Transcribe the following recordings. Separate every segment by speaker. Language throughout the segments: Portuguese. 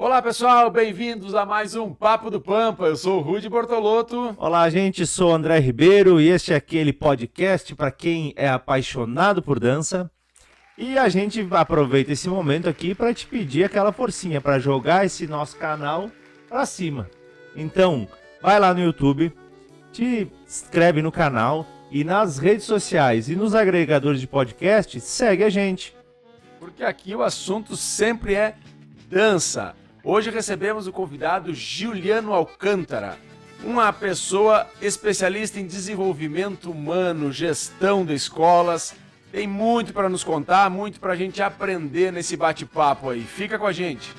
Speaker 1: Olá pessoal, bem-vindos a mais um Papo do Pampa. Eu sou o Rudy Bortolotto.
Speaker 2: Olá gente, sou o André Ribeiro e este é aquele podcast para quem é apaixonado por dança. E a gente aproveita esse momento aqui para te pedir aquela forcinha para jogar esse nosso canal para cima. Então, vai lá no YouTube, te inscreve no canal e nas redes sociais e nos agregadores de podcast, segue a gente.
Speaker 1: Porque aqui o assunto sempre é dança. Hoje recebemos o convidado Giuliano Alcântara, uma pessoa especialista em desenvolvimento humano, gestão de escolas. Tem muito para nos contar, muito para a gente aprender nesse bate-papo aí. Fica com a gente.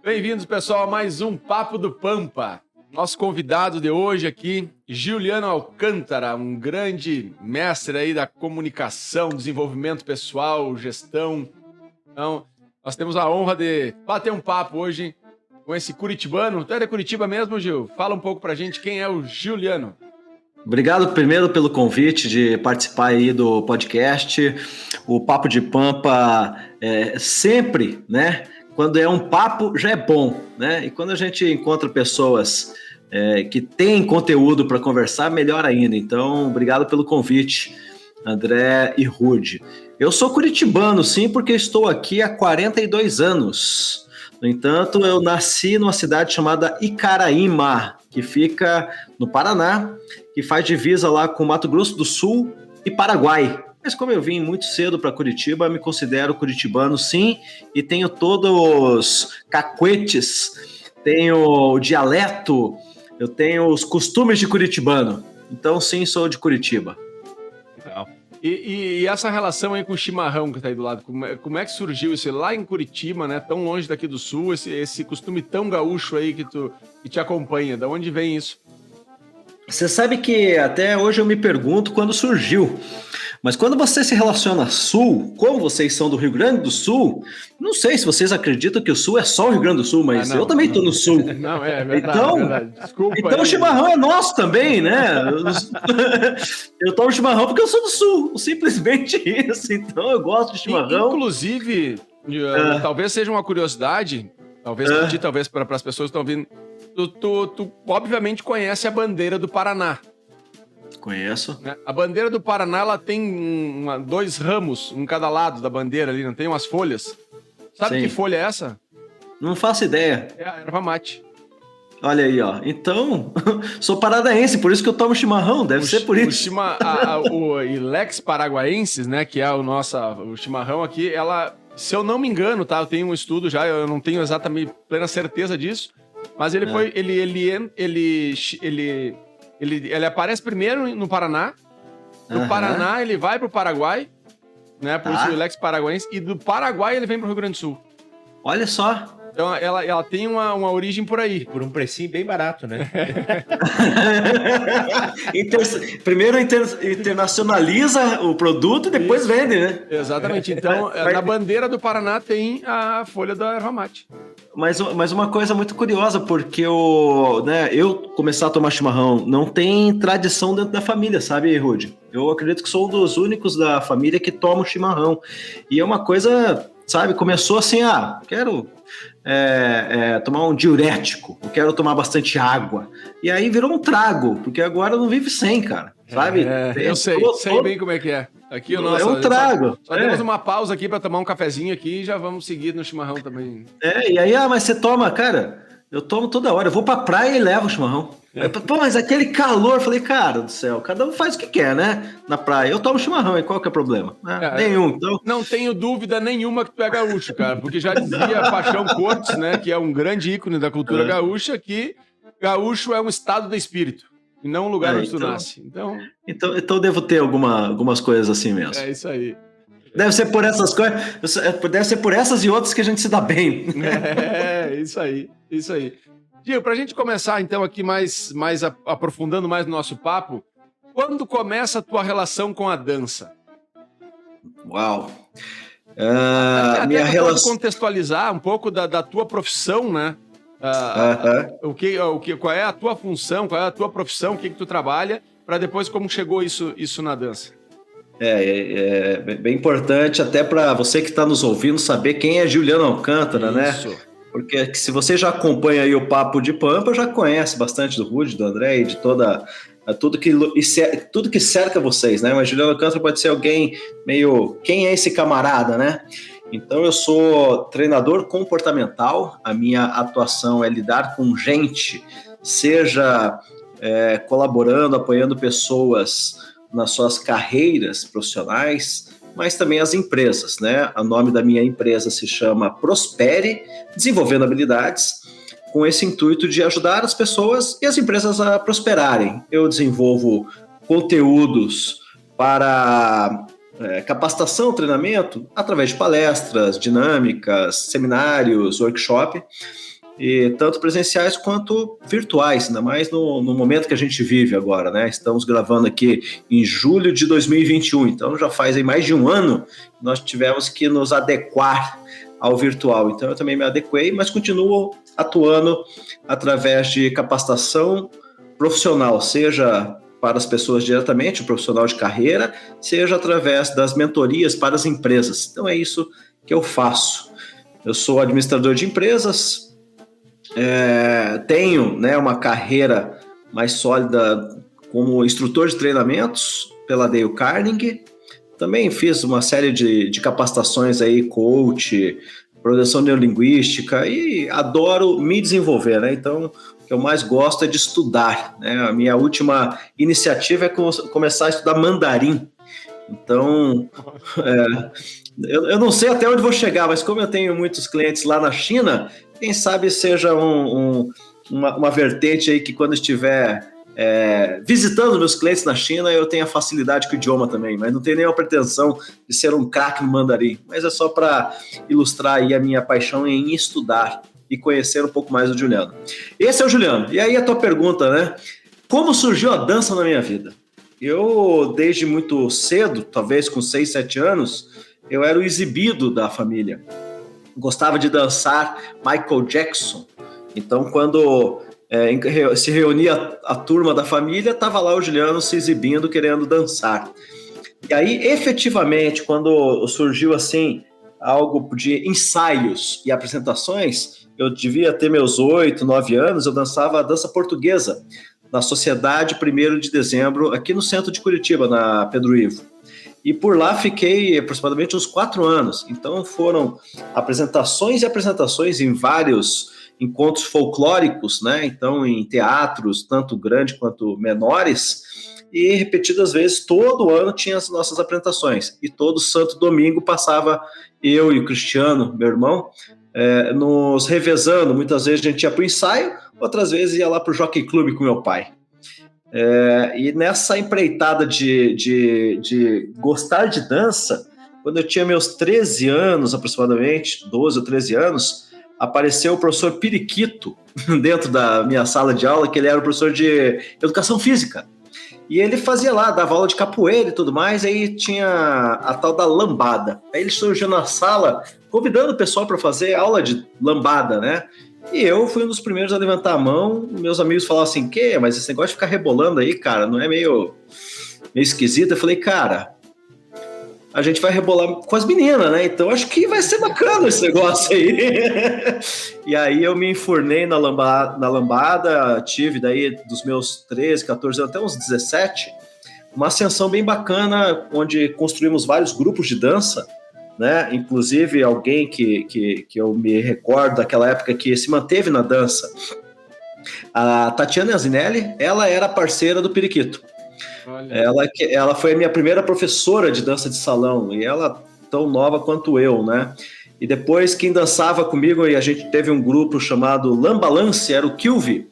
Speaker 1: Bem-vindos, pessoal, a mais um Papo do Pampa. Nosso convidado de hoje aqui, Giuliano Alcântara, um grande mestre aí da comunicação, desenvolvimento pessoal, gestão. Então, nós temos a honra de bater um papo hoje com esse curitibano. Tu é de Curitiba mesmo, Gil? Fala um pouco pra gente quem é o Giuliano.
Speaker 3: Obrigado primeiro pelo convite de participar aí do podcast. O Papo de Pampa sempre, né? Quando é um papo, já é bom, né? E quando a gente encontra pessoas que têm conteúdo para conversar, melhor ainda. Então, obrigado pelo convite, André e Rudy. Eu sou curitibano, sim, porque estou aqui há 42 anos. No entanto, eu nasci numa cidade chamada Icaraíma, que fica no Paraná, que faz divisa lá com Mato Grosso do Sul e Paraguai. Mas como eu vim muito cedo para Curitiba, me considero curitibano, sim, e tenho todos os cacuetes, tenho o dialeto, eu tenho os costumes de curitibano. Então, sim, sou de Curitiba.
Speaker 1: Legal. E essa relação aí com o chimarrão que tá aí do lado, como é que surgiu isso lá em Curitiba, né? Tão longe daqui do sul, esse costume tão gaúcho aí que te acompanha. Da onde vem isso?
Speaker 3: Você sabe que até hoje eu me pergunto quando surgiu. Mas quando você se relaciona Sul, como vocês são do Rio Grande do Sul, não sei se vocês acreditam que o Sul é só o Rio Grande do Sul, mas eu também estou no Sul.
Speaker 1: Não, é verdade.
Speaker 3: Então,
Speaker 1: é verdade. Desculpa.
Speaker 3: Então o chimarrão é nosso também, né? Eu tomo chimarrão porque eu sou do Sul, simplesmente isso. Então eu gosto de chimarrão.
Speaker 1: Inclusive, talvez seja uma curiosidade, talvez para ti, talvez para as pessoas que estão ouvindo, tu obviamente conhece a bandeira do Paraná.
Speaker 3: Conheço.
Speaker 1: A bandeira do Paraná, ela tem dois ramos, um cada lado da bandeira ali, não tem umas folhas? Sabe
Speaker 3: Sim.
Speaker 1: que folha é essa?
Speaker 3: Não faço ideia.
Speaker 1: É a erva mate.
Speaker 3: Olha aí, ó. Então, sou paranaense, por isso que eu tomo chimarrão, deve ser por isso.
Speaker 1: O Ilex Paraguaensis, né, que é o chimarrão aqui, ela, se eu não me engano, tá, eu tenho um estudo já, eu não tenho exatamente plena certeza disso, mas ele foi, ele aparece primeiro no Paraná, do Paraná ele vai pro Paraguai, né, por isso o Ilex Paraguaensis, e do Paraguai ele vem pro Rio Grande do Sul.
Speaker 3: Olha só.
Speaker 1: Então ela tem uma origem por aí.
Speaker 2: Por um precinho bem barato, né?
Speaker 3: Primeiro internacionaliza o produto e depois vende, né?
Speaker 1: Exatamente. Então, na bandeira do Paraná tem a folha da erva mate.
Speaker 3: Mas uma coisa muito curiosa, porque eu começar a tomar chimarrão não tem tradição dentro da família, sabe, Rudy? Eu acredito que sou um dos únicos da família que toma chimarrão. E é uma coisa, sabe, começou assim, quero tomar um diurético, eu quero tomar bastante água. E aí virou um trago, porque agora não vive sem, cara, sabe?
Speaker 1: Eu sei bem como é que é. Aqui o nosso,
Speaker 3: é um trago.
Speaker 1: Só temos uma pausa aqui para tomar um cafezinho aqui e já vamos seguir no chimarrão também.
Speaker 3: E aí, mas você toma, cara, eu tomo toda hora, eu vou pra praia e levo o chimarrão. Pô, mas aquele calor, eu falei, cara do céu, cada um faz o que quer, né? Na praia, eu tomo chimarrão, e qual que é o problema? Nenhum. Então...
Speaker 1: Não tenho dúvida nenhuma que tu é gaúcho, cara, porque já dizia Paixão Cortes, né, que é um grande ícone da cultura gaúcha, que gaúcho é um estado de espírito. E não um lugar onde tu nasce.
Speaker 3: Então devo ter algumas coisas assim mesmo.
Speaker 1: É isso aí.
Speaker 3: Deve ser por essas coisas. Deve ser por essas e outras que a gente se dá bem.
Speaker 1: Isso aí. Gil, pra gente começar então aqui mais aprofundando mais no nosso papo, quando começa a tua relação com a dança?
Speaker 3: Uau!
Speaker 1: Até minha relação... contextualizar um pouco da tua profissão, né? Qual é a tua função, qual é a tua profissão, o que tu trabalha, para depois como chegou isso na dança.
Speaker 3: É bem importante até para você que está nos ouvindo saber quem é Juliano Alcântara, né? Porque se você já acompanha aí o Papo de Pampa, já conhece bastante do Rudy, do André e de tudo que cerca vocês, né? Mas Juliano Alcântara pode ser alguém meio... Quem é esse camarada, né? Então eu sou treinador comportamental, a minha atuação é lidar com gente, seja colaborando, apoiando pessoas nas suas carreiras profissionais, mas também as empresas, né? O nome da minha empresa se chama Prospere, desenvolvendo habilidades, com esse intuito de ajudar as pessoas e as empresas a prosperarem. Eu desenvolvo conteúdos para capacitação, treinamento, através de palestras, dinâmicas, seminários, workshop, e tanto presenciais quanto virtuais, ainda mais no momento que a gente vive agora, né? Estamos gravando aqui em julho de 2021, então já faz aí mais de um ano que nós tivemos que nos adequar ao virtual. Então eu também me adequei, mas continuo atuando através de capacitação profissional, seja para as pessoas diretamente, o profissional de carreira, seja através das mentorias para as empresas. Então é isso que eu faço. Eu sou administrador de empresas, tenho, né, uma carreira mais sólida como instrutor de treinamentos pela Dale Carnegie. Também fiz uma série de capacitações aí, coach, programação neurolinguística, e adoro me desenvolver, né? Então, o que eu mais gosto é de estudar, né? A minha última iniciativa é começar a estudar mandarim. Então, eu não sei até onde vou chegar, mas como eu tenho muitos clientes lá na China, quem sabe seja uma vertente aí que quando estiver visitando meus clientes na China, eu tenho a facilidade com o idioma também, mas não tenho nenhuma pretensão de ser um craque no mandarim, mas é só para ilustrar aí a minha paixão em estudar e conhecer um pouco mais do Juliano. Esse é o Juliano. E aí a tua pergunta, né? Como surgiu a dança na minha vida? Eu, desde muito cedo, talvez com 6, 7 anos, eu era o exibido da família. Gostava de dançar Michael Jackson. Então, quando se reunia a turma da família, estava lá o Juliano se exibindo, querendo dançar. E aí, efetivamente, quando surgiu assim algo de ensaios e apresentações, eu devia ter meus 8, 9 anos, eu dançava a dança portuguesa na Sociedade 1º de Dezembro, aqui no centro de Curitiba, na Pedro Ivo. E por lá fiquei aproximadamente uns 4 anos. Então foram apresentações e apresentações em vários encontros folclóricos, né? Então em teatros, tanto grandes quanto menores, e repetidas vezes, todo ano tinha as nossas apresentações. E todo santo domingo passava eu e o Cristiano, meu irmão, nos revezando. Muitas vezes a gente ia para o ensaio, outras vezes ia lá para o Jockey Club com meu pai. E nessa empreitada de gostar de dança, quando eu tinha meus 13 anos aproximadamente, 12 ou 13 anos, apareceu o professor Periquito dentro da minha sala de aula, que ele era o professor de educação física. E ele fazia lá, dava aula de capoeira e tudo mais, aí tinha a tal da lambada. Aí ele surgiu na sala convidando o pessoal para fazer aula de lambada, né? E eu fui um dos primeiros a levantar a mão. Meus amigos falavam assim, mas esse negócio de ficar rebolando aí, cara, não é meio esquisito? Eu falei, cara, a gente vai rebolar com as meninas, né? Então acho que vai ser bacana esse negócio aí. E aí eu me enfurnei na lambada, tive daí dos meus 13, 14 anos até uns 17, uma ascensão bem bacana, onde construímos vários grupos de dança, né? Inclusive alguém que eu me recordo daquela época que se manteve na dança, a Tatiana Azinelli, ela era parceira do Periquito. Ela foi a minha primeira professora de dança de salão, e ela tão nova quanto eu, né? E depois quem dançava comigo, e a gente teve um grupo chamado Lambalance, era o Kilvi,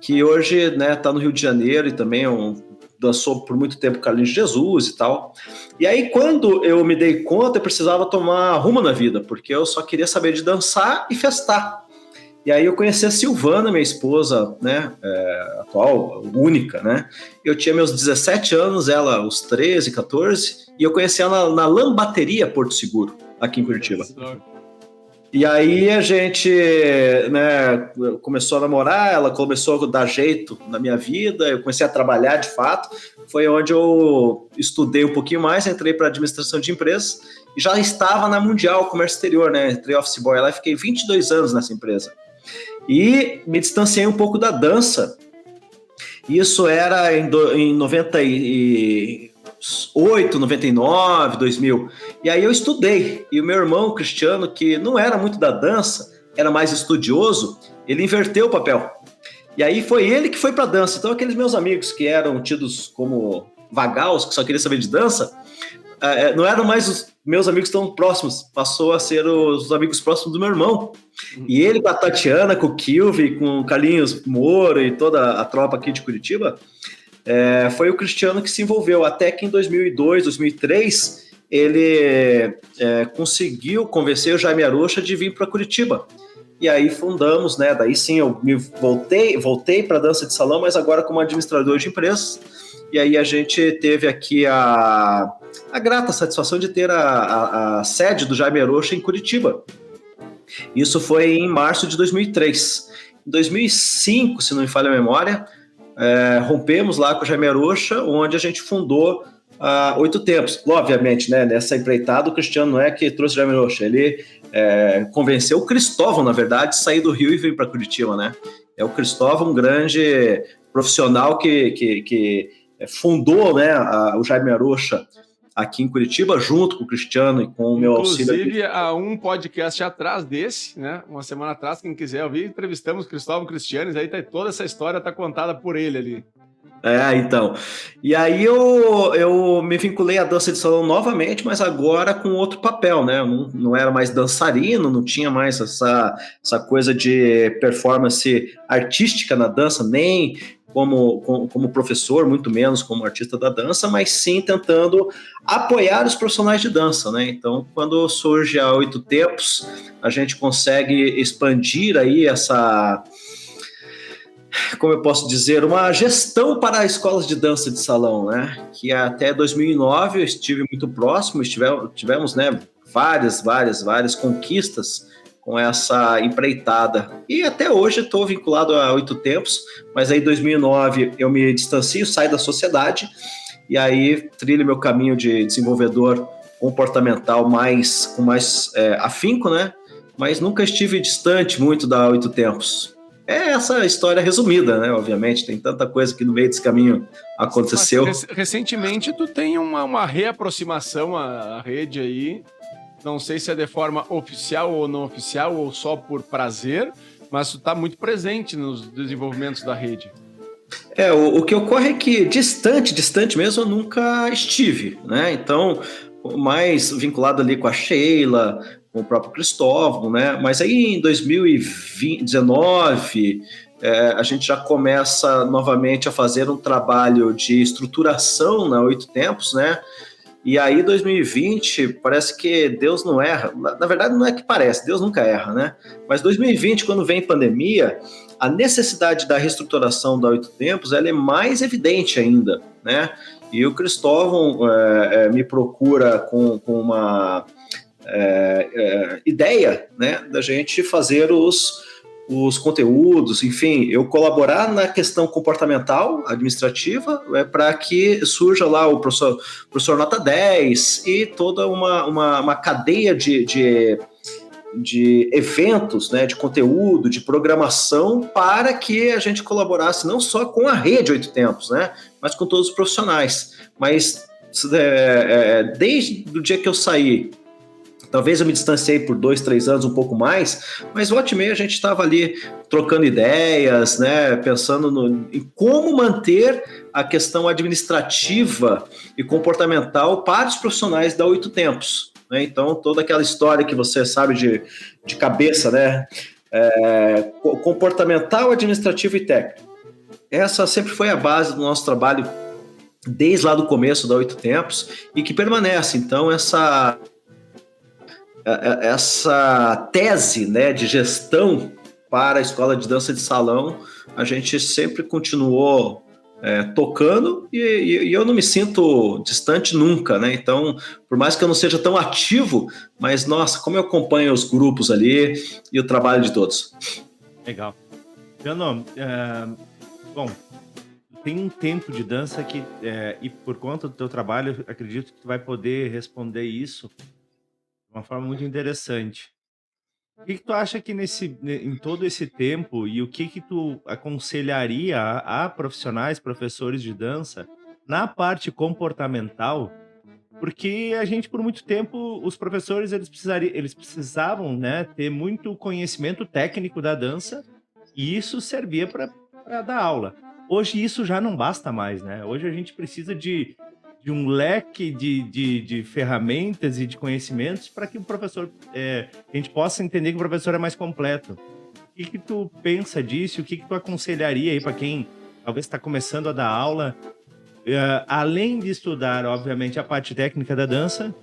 Speaker 3: que hoje, né, tá no Rio de Janeiro e também dançou por muito tempo Carlinhos de Jesus e tal. E aí quando eu me dei conta, eu precisava tomar rumo na vida, porque eu só queria saber de dançar e festar. E aí eu conheci a Silvana, minha esposa, né, atual, única, né? Eu tinha meus 17 anos, ela os 13, 14, e eu conheci ela na Lambateria Porto Seguro, aqui em Curitiba. E aí a gente, né, começou a namorar, ela começou a dar jeito na minha vida, eu comecei a trabalhar de fato, foi onde eu estudei um pouquinho mais, entrei para administração de empresas e já estava na Mundial Comércio Exterior, né, entrei office boy lá e fiquei 22 anos nessa empresa. E me distanciei um pouco da dança, isso era em 98, 99, 2000. E aí eu estudei. E o meu irmão, Cristiano, que não era muito da dança, era mais estudioso, ele inverteu o papel. E aí foi ele que foi para dança. Então aqueles meus amigos que eram tidos como vagaus, que só queriam saber de dança, não eram mais os meus amigos tão próximos, passou a ser os amigos próximos do meu irmão. E ele com a Tatiana, com o Kilvi, com o Carlinhos Moro e toda a tropa aqui de Curitiba, foi o Cristiano que se envolveu, até que em 2002, 2003, ele conseguiu convencer o Jaime Arocha de vir para Curitiba. E aí fundamos, né? Daí sim eu voltei para dança de salão, mas agora como administrador de empresas. E aí a gente teve aqui a grata satisfação de ter a sede do Jaime Arocha em Curitiba. Isso foi em março de 2003. Em 2005, se não me falha a memória, rompemos lá com o Jaime Arocha, onde a gente fundou a 8 Tempos. Obviamente, né, nessa empreitada, o Cristiano não é que trouxe o Jaime Arocha, ele convenceu o Cristóvão, na verdade, a sair do Rio e vir para Curitiba, né? É o Cristóvão, um grande profissional que fundou, né, o Jaime Arocha aqui em Curitiba, junto com o Cristiano e com o meu auxílio.
Speaker 1: Inclusive, há um podcast atrás desse, né? Uma semana atrás, quem quiser ouvir, entrevistamos Cristóvão Cristianes, aí toda essa história está contada por ele ali.
Speaker 3: Então. E aí eu me vinculei à dança de salão novamente, mas agora com outro papel, né? Eu não era mais dançarino, não tinha mais essa coisa de performance artística na dança, nem como professor, muito menos como artista da dança, mas sim tentando apoiar os profissionais de dança, né? Então, quando surge a 8 Tempos, a gente consegue expandir aí essa, como eu posso dizer, uma gestão para escolas de dança de salão, né? Que até 2009 eu estive muito próximo, tivemos, né, várias conquistas com essa empreitada. E até hoje estou vinculado a 8 Tempos, mas aí em 2009 eu me distancio, saio da sociedade e aí trilho meu caminho de desenvolvedor comportamental com mais afinco, né? Mas nunca estive distante muito da 8 Tempos. É essa história resumida, né? Obviamente, tem tanta coisa que no meio desse caminho aconteceu.
Speaker 1: Mas, recentemente tu tem uma reaproximação à rede aí. Não sei se é de forma oficial ou não oficial, ou só por prazer, mas tu está muito presente nos desenvolvimentos da rede.
Speaker 3: O que ocorre é que distante mesmo eu nunca estive, né? Então, mais vinculado ali com a Sheila, com o próprio Cristóvão, né? Mas aí em 2019, a gente já começa novamente a fazer um trabalho de estruturação na 8 Tempos, né? E aí, 2020, parece que Deus não erra. Na verdade, não é que parece, Deus nunca erra, né? Mas 2020, quando vem pandemia, a necessidade da reestruturação da 8 Tempos, ela é mais evidente ainda, né? E o Cristóvão me procura com uma ideia, né, da gente fazer os conteúdos, enfim, eu colaborar na questão comportamental, administrativa, para que surja lá o professor Nota 10 e toda uma cadeia de eventos, né, de conteúdo, de programação, para que a gente colaborasse não só com a rede 8 Tempos, né, mas com todos os profissionais. Mas desde o dia que eu saí, talvez eu me distanciei por 2, 3 anos, um pouco mais, mas volta e meia a gente estava ali trocando ideias, né, pensando em como manter a questão administrativa e comportamental para os profissionais da 8 Tempos. Né? Então, toda aquela história que você sabe de cabeça, né, comportamental, administrativo e técnico. Essa sempre foi a base do nosso trabalho desde lá do começo da 8 Tempos e que permanece. Então, essa tese, né, de gestão para a escola de dança de salão, a gente sempre continuou tocando e eu não me sinto distante nunca, né? Então, por mais que eu não seja tão ativo, mas, nossa, como eu acompanho os grupos ali e o trabalho de todos.
Speaker 2: Legal. Juliano, bom, tem um tempo de dança que, e por conta do teu trabalho, acredito que tu vai poder responder isso de uma forma muito interessante. O que tu acha que em todo esse tempo e o que tu aconselharia a profissionais, professores de dança na parte comportamental? Porque a gente, por muito tempo, os professores eles precisavam, né, ter muito conhecimento técnico da dança e isso servia para dar aula. Hoje isso já não basta mais, né? Hoje a gente precisa de um leque de ferramentas e de conhecimentos para que o professor, a gente possa entender que o professor é mais completo. O que tu pensa disso? O que tu aconselharia aí para quem talvez está começando a dar aula? Além de estudar, obviamente, a parte técnica da dança,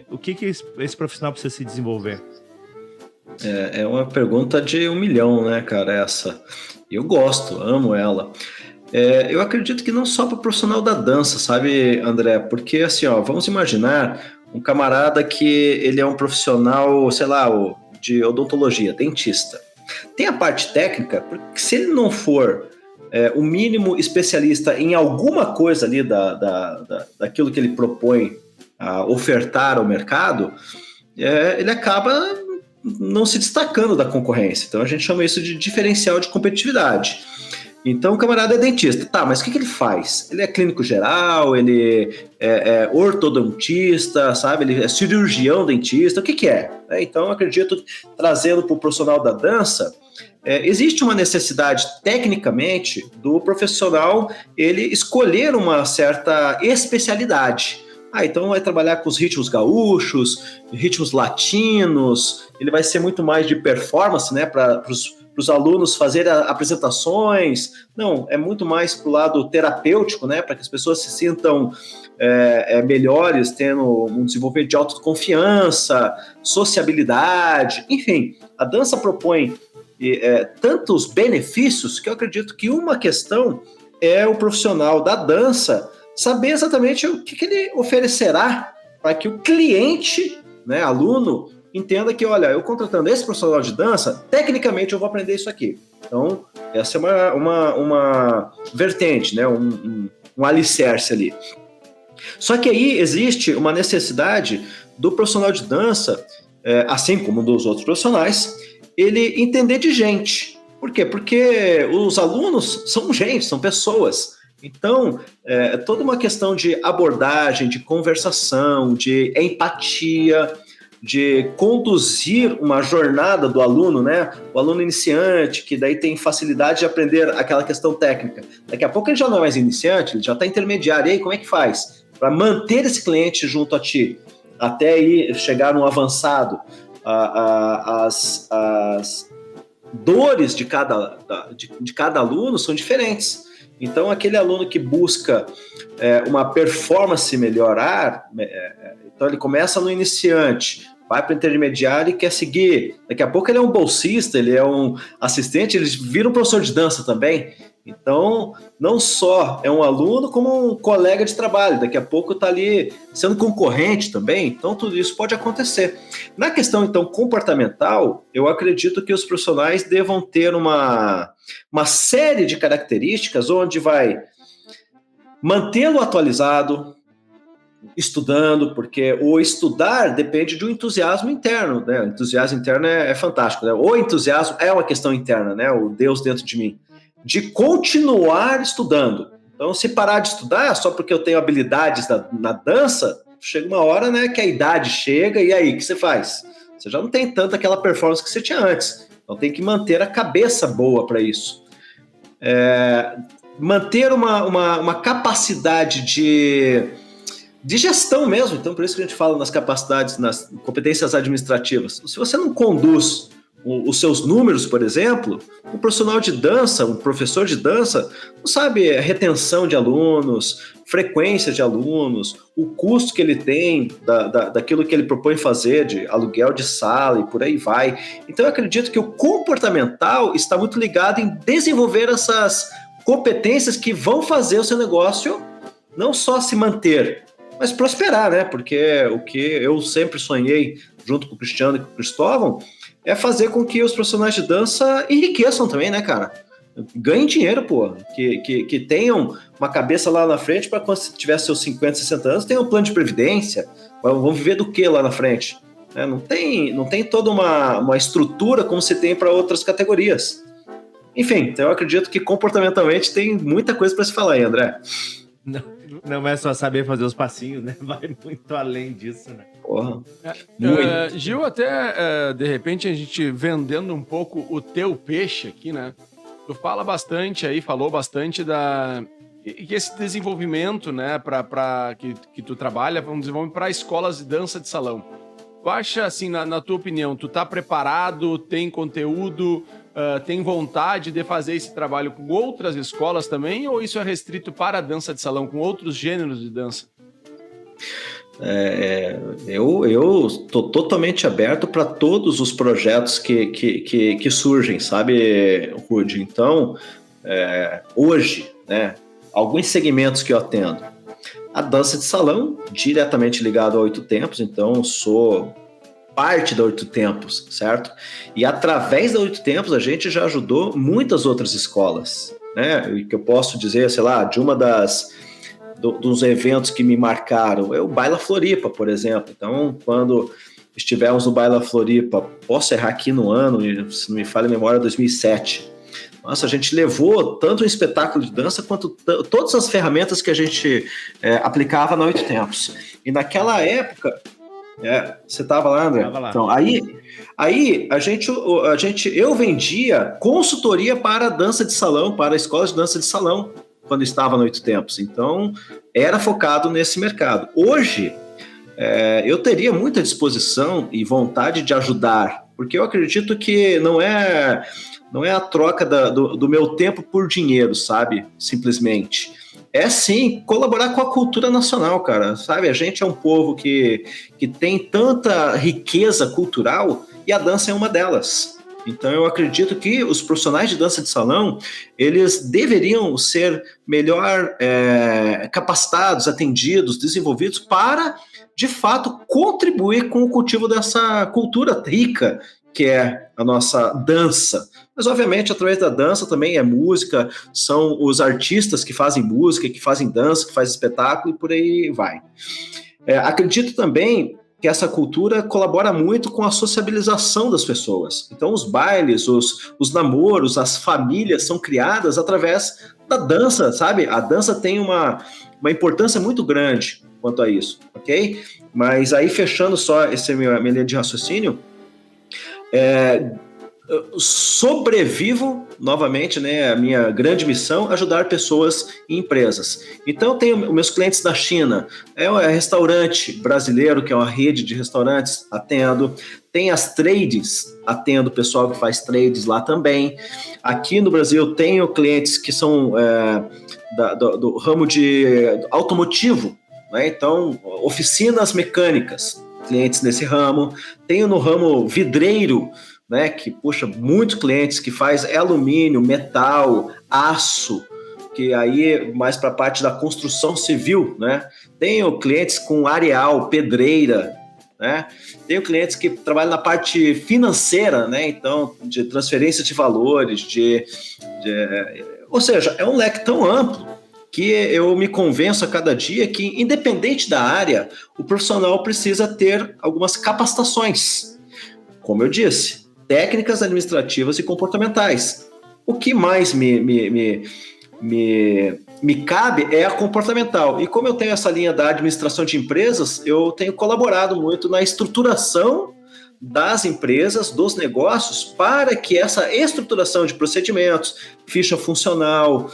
Speaker 2: o que esse profissional precisa se desenvolver?
Speaker 3: É uma pergunta de 1 milhão, né, cara, essa. Eu gosto, amo ela. Eu acredito que não só para o profissional da dança, sabe, André? Porque, assim, ó, vamos imaginar um camarada que ele é um profissional, sei lá, de odontologia, dentista. Tem a parte técnica, porque se ele não for o mínimo especialista em alguma coisa ali daquilo que ele propõe a ofertar ao mercado, ele acaba não se destacando da concorrência. Então a gente chama isso de diferencial de competitividade. Então o camarada é dentista, tá, mas o que ele faz? Ele é clínico geral, ele é ortodontista, sabe? Ele é cirurgião dentista, o que é? Então eu acredito, trazendo para o profissional da dança, existe uma necessidade, tecnicamente, do profissional ele escolher uma certa especialidade. Então vai trabalhar com os ritmos gaúchos, ritmos latinos, ele vai ser muito mais de performance, né, para os alunos fazerem apresentações. Não, é muito mais para o lado terapêutico, né, para que as pessoas se sintam melhores, tendo um desenvolvimento de autoconfiança, sociabilidade, enfim. A dança propõe tantos benefícios que eu acredito que uma questão é o profissional da dança saber exatamente o que ele oferecerá para que o cliente, né, aluno, entenda que, olha, eu contratando esse profissional de dança, tecnicamente eu vou aprender isso aqui. Então, essa é uma vertente, né, um alicerce ali. Só que aí existe uma necessidade do profissional de dança, assim como dos outros profissionais, ele entender de gente. Por quê? Porque os alunos são gente, são pessoas. Então, é toda uma questão de abordagem, de conversação, de empatia, de conduzir uma jornada do aluno, né? O aluno iniciante, que daí tem facilidade de aprender aquela questão técnica. Daqui a pouco ele já não é mais iniciante, ele já está intermediário. E aí, como é que faz? Para manter esse cliente junto a ti, até aí chegar no avançado. As dores de cada aluno são diferentes. Então, aquele aluno que busca uma performance melhorar, então ele começa no iniciante, vai para o intermediário e quer seguir. Daqui a pouco ele é um bolsista, ele é um assistente, ele vira um professor de dança também. Então, não só é um aluno, como um colega de trabalho. Daqui a pouco está ali sendo concorrente também. Então, tudo isso pode acontecer. Na questão, então, comportamental, eu acredito que os profissionais devam ter uma série de características onde vai mantê-lo atualizado, estudando, porque o estudar depende de um entusiasmo interno, né? O entusiasmo interno é fantástico, né? O entusiasmo é uma questão interna, né? O Deus dentro de mim. De continuar estudando. Então, se parar de estudar só porque eu tenho habilidades na dança, chega uma hora, né, que a idade chega e aí, o que você faz? Você já não tem tanto aquela performance que você tinha antes. Então, tem que manter a cabeça boa para isso. Manter uma capacidade de gestão mesmo. Então, por isso que a gente fala nas capacidades, nas competências administrativas. Se você não conduz os seus números, por exemplo, um profissional de dança, um professor de dança, não sabe a retenção de alunos, frequência de alunos, o custo que ele tem daquilo que ele propõe fazer, de aluguel de sala e por aí vai. Então eu acredito que o comportamental está muito ligado em desenvolver essas competências que vão fazer o seu negócio não só se manter, mas prosperar, né? Porque o que eu sempre sonhei, junto com o Cristiano e com o Cristóvão, é fazer com que os profissionais de dança enriqueçam também, né, cara? Ganhem dinheiro, pô. Que tenham uma cabeça lá na frente para quando tiver seus 50, 60 anos, tenham um plano de previdência. Vão viver do que lá na frente? Não tem toda uma estrutura como se tem para outras categorias. Enfim, então eu acredito que comportamentalmente tem muita coisa para se falar aí, André.
Speaker 2: Não é só saber fazer os passinhos, né? Vai muito além disso, né?
Speaker 3: Porra.
Speaker 1: Gil, até de repente a gente vendendo um pouco o teu peixe aqui, né? Tu falou bastante que esse desenvolvimento, né, que tu trabalha, um desenvolvimento para escolas de dança de salão. Tu acha, assim, na tua opinião, tu tá preparado, tem conteúdo, tem vontade de fazer esse trabalho com outras escolas também, ou isso é restrito para a dança de salão, com outros gêneros de dança?
Speaker 3: Eu estou totalmente aberto para todos os projetos que surgem, sabe, Rudy? Então, hoje, né, alguns segmentos que eu atendo. A dança de salão, diretamente ligado a 8 Tempos, então sou parte da 8 Tempos, certo? E através da 8 Tempos a gente já ajudou muitas outras escolas, né? E que eu posso dizer, sei lá, de uma dos eventos que me marcaram é o Baila Floripa, por exemplo. Então, quando estivermos no Baila Floripa, posso errar aqui no ano, se não me falha a memória, 2007. Nossa, a gente levou tanto o espetáculo de dança quanto todas as ferramentas que a gente aplicava na 8 Tempos. E naquela época, você estava lá, André?
Speaker 2: Tava lá.
Speaker 3: Então, aí eu vendia consultoria para dança de salão, para escolas de dança de salão, quando estava no 8 Tempos. Então, era focado nesse mercado. Hoje, eu teria muita disposição e vontade de ajudar, porque eu acredito que não é a troca do meu tempo por dinheiro, sabe? Simplesmente. É sim colaborar com a cultura nacional, cara. Sabe? A gente é um povo que tem tanta riqueza cultural e a dança é uma delas. Então eu acredito que os profissionais de dança de salão, eles deveriam ser melhor capacitados, atendidos, desenvolvidos para, de fato, contribuir com o cultivo dessa cultura rica que é a nossa dança. Mas, obviamente, através da dança também é música, são os artistas que fazem música, que fazem dança, que fazem espetáculo e por aí vai. Acredito também que essa cultura colabora muito com a sociabilização das pessoas. Então, os bailes, os namoros, as famílias são criadas através da dança, sabe? A dança tem uma importância muito grande quanto a isso, ok? Mas aí, fechando só essa minha linha de raciocínio, sobrevivo novamente, né, a minha grande missão, ajudar pessoas e empresas. Então eu tenho meus clientes da China, restaurante brasileiro, que é uma rede de restaurantes, atendo. Tem as trades, atendo o pessoal que faz trades lá também. Aqui no Brasil tenho clientes que são do ramo de automotivo, né? Então oficinas mecânicas, clientes nesse ramo. Tenho no ramo vidreiro, né, que puxa muitos clientes, que faz alumínio, metal, aço, que aí mais para a parte da construção civil, né? Tenho clientes com areal, pedreira, né? Tenho clientes que trabalham na parte financeira, né? Então, de transferência de valores, ou seja, é um leque tão amplo que eu me convenço a cada dia que, independente da área, o profissional precisa ter algumas capacitações. Como eu disse, técnicas administrativas e comportamentais. O que mais me cabe é a comportamental. E como eu tenho essa linha da administração de empresas, eu tenho colaborado muito na estruturação das empresas, dos negócios, para que essa estruturação de procedimentos, ficha funcional,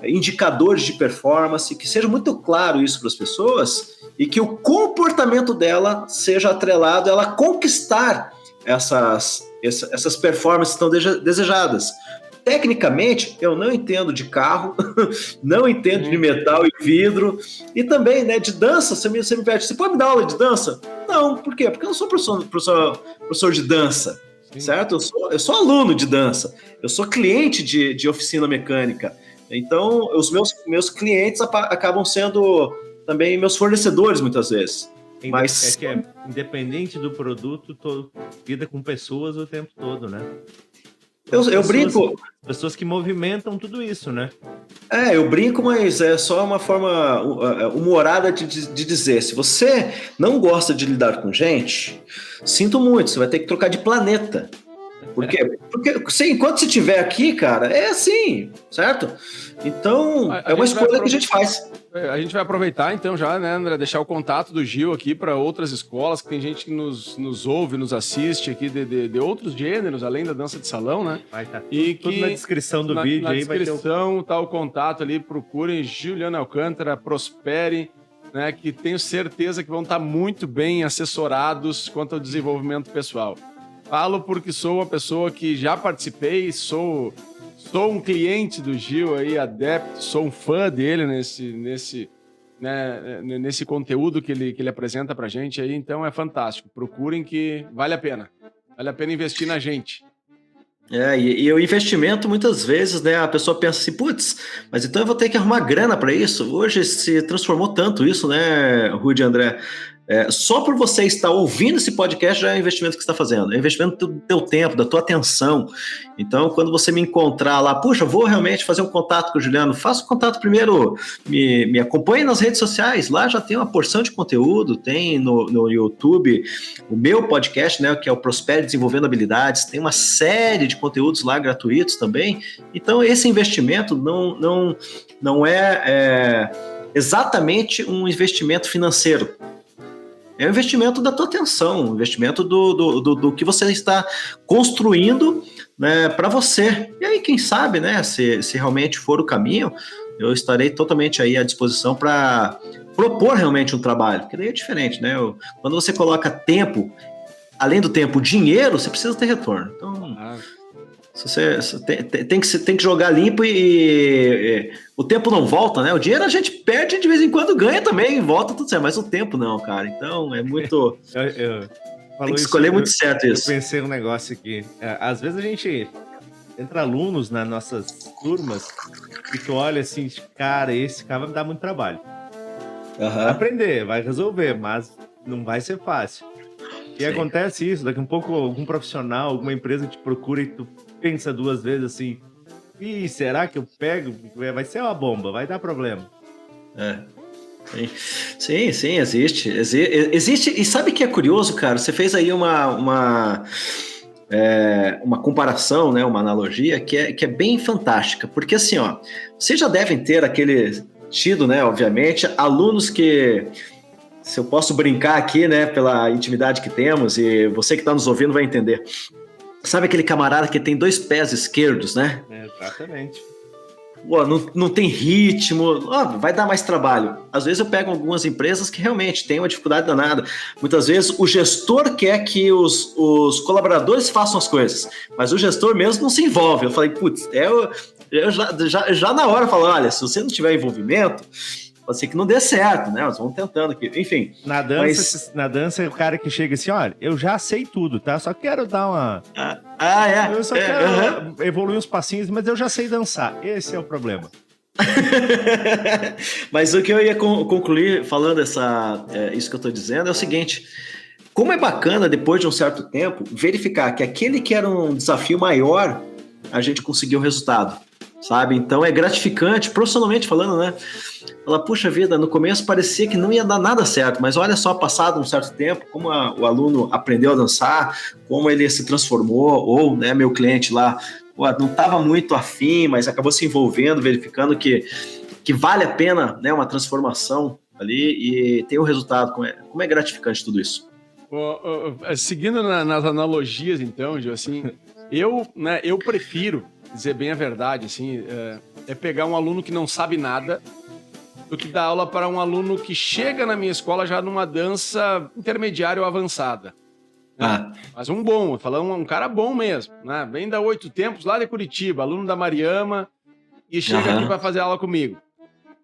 Speaker 3: indicadores de performance, que seja muito claro isso para as pessoas e que o comportamento dela seja atrelado a ela conquistar essas performances tão desejadas. Tecnicamente, eu não entendo de carro, não entendo de metal e vidro, e também, né, de dança. Você me pede, você pode me dar aula de dança? Não, por quê? Porque eu não sou professor de dança. certo? Eu sou aluno de dança, eu sou cliente de oficina mecânica. Então, os meus clientes acabam sendo também meus fornecedores, muitas vezes. Mas
Speaker 2: Independente do produto, lida com pessoas o tempo todo, né?
Speaker 3: Eu brinco.
Speaker 2: Pessoas que movimentam tudo isso, né?
Speaker 3: Eu brinco, mas é só uma forma humorada de dizer. Se você não gosta de lidar com gente, sinto muito, você vai ter que trocar de planeta. Por quê? Porque enquanto você estiver aqui, cara, é assim, certo? Então, é uma escolha que a gente faz.
Speaker 1: A gente vai aproveitar, então, já, né, André, deixar o contato do Gil aqui para outras escolas, que tem gente que nos ouve, nos assiste aqui de outros gêneros, além da dança de salão, né?
Speaker 2: Vai estar tudo na descrição do vídeo.
Speaker 1: Na descrição tá o contato ali, procurem Juliano Alcântara, Prospere, né, que tenho certeza que vão estar muito bem assessorados quanto ao desenvolvimento pessoal. Falo porque sou uma pessoa que já participei, sou um cliente do Gil aí, adepto, sou um fã dele nesse conteúdo que ele apresenta pra gente aí, então é fantástico. Procurem que vale a pena. Vale a pena investir na gente.
Speaker 3: E o investimento, muitas vezes, né, a pessoa pensa assim, putz, mas então eu vou ter que arrumar grana para isso? Hoje se transformou tanto isso, né, Rudy e André? Só por você estar ouvindo esse podcast já é um investimento que você está fazendo, é um investimento do teu tempo, da tua atenção. Então, quando você me encontrar lá, puxa, vou realmente fazer um contato com o Juliano, faça o contato primeiro, me acompanhe nas redes sociais, lá já tem uma porção de conteúdo, tem no YouTube o meu podcast, né, que é o Prospere Desenvolvendo Habilidades, tem uma série de conteúdos lá gratuitos também. Então, esse investimento não é exatamente um investimento financeiro. É um investimento da tua atenção, um investimento do que você está construindo, né, para você. E aí, quem sabe, né, se realmente for o caminho, eu estarei totalmente aí à disposição para propor realmente um trabalho, porque daí é diferente, né? Quando você coloca tempo, além do tempo, dinheiro, você precisa ter retorno. Então, você tem que jogar limpo e o tempo não volta, né? O dinheiro a gente perde de vez em quando, ganha também, volta tudo certo, mas o tempo não, cara. Então é muito. Tem que escolher muito certo isso.
Speaker 2: Eu pensei um negócio aqui. Às vezes a gente entra alunos nas nossas turmas e tu olha assim, cara, esse cara vai me dar muito trabalho. Vai aprender, vai resolver, mas não vai ser fácil. E sim, acontece isso, daqui a um pouco algum profissional, alguma empresa te procura e tu pensa duas vezes assim, será que eu pego? Vai ser uma bomba, vai dar problema.
Speaker 3: Sim, existe. E sabe que é curioso, cara? Você fez aí uma comparação, né, uma analogia que é bem fantástica, porque assim, ó, vocês já devem ter tido, né, obviamente, alunos que, se eu posso brincar aqui, né, pela intimidade que temos, e você que está nos ouvindo vai entender. Sabe aquele camarada que tem 2 pés esquerdos, né?
Speaker 2: Exatamente.
Speaker 3: Pô, não tem ritmo, vai dar mais trabalho. Às vezes eu pego algumas empresas que realmente têm uma dificuldade danada. Muitas vezes o gestor quer que os colaboradores façam as coisas, mas o gestor mesmo não se envolve. Eu falei, putz, eu já na hora eu falo, olha, se você não tiver envolvimento, pode ser que não dê certo, né? Nós vamos tentando aqui. Enfim.
Speaker 2: Na dança é o cara que chega assim, olha, eu já sei tudo, tá? Só quero dar uma... Eu só quero evoluir uns passinhos, mas eu já sei dançar. Esse é o problema.
Speaker 3: Mas o que eu ia concluir falando isso que eu tô dizendo é o seguinte: como é bacana, depois de um certo tempo, verificar que aquele que era um desafio maior, a gente conseguiu o resultado, sabe? Então é gratificante, profissionalmente falando, né? Fala, puxa vida, no começo parecia que não ia dar nada certo, mas olha só, passado um certo tempo, como o aluno aprendeu a dançar, como ele se transformou, ou, né, meu cliente lá, não estava muito afim, mas acabou se envolvendo, verificando que vale a pena, né, uma transformação ali, e tem o resultado. Como é gratificante tudo isso.
Speaker 1: Seguindo nas analogias, então, Gil, assim, eu prefiro, dizer bem a verdade, assim, pegar um aluno que não sabe nada do que dar aula para um aluno que chega na minha escola já numa dança intermediária ou avançada. Né? Mas um bom, falando um cara bom mesmo, né? Vem da 8 Tempos, lá de Curitiba, aluno da Mariama, e chega aqui para fazer aula comigo.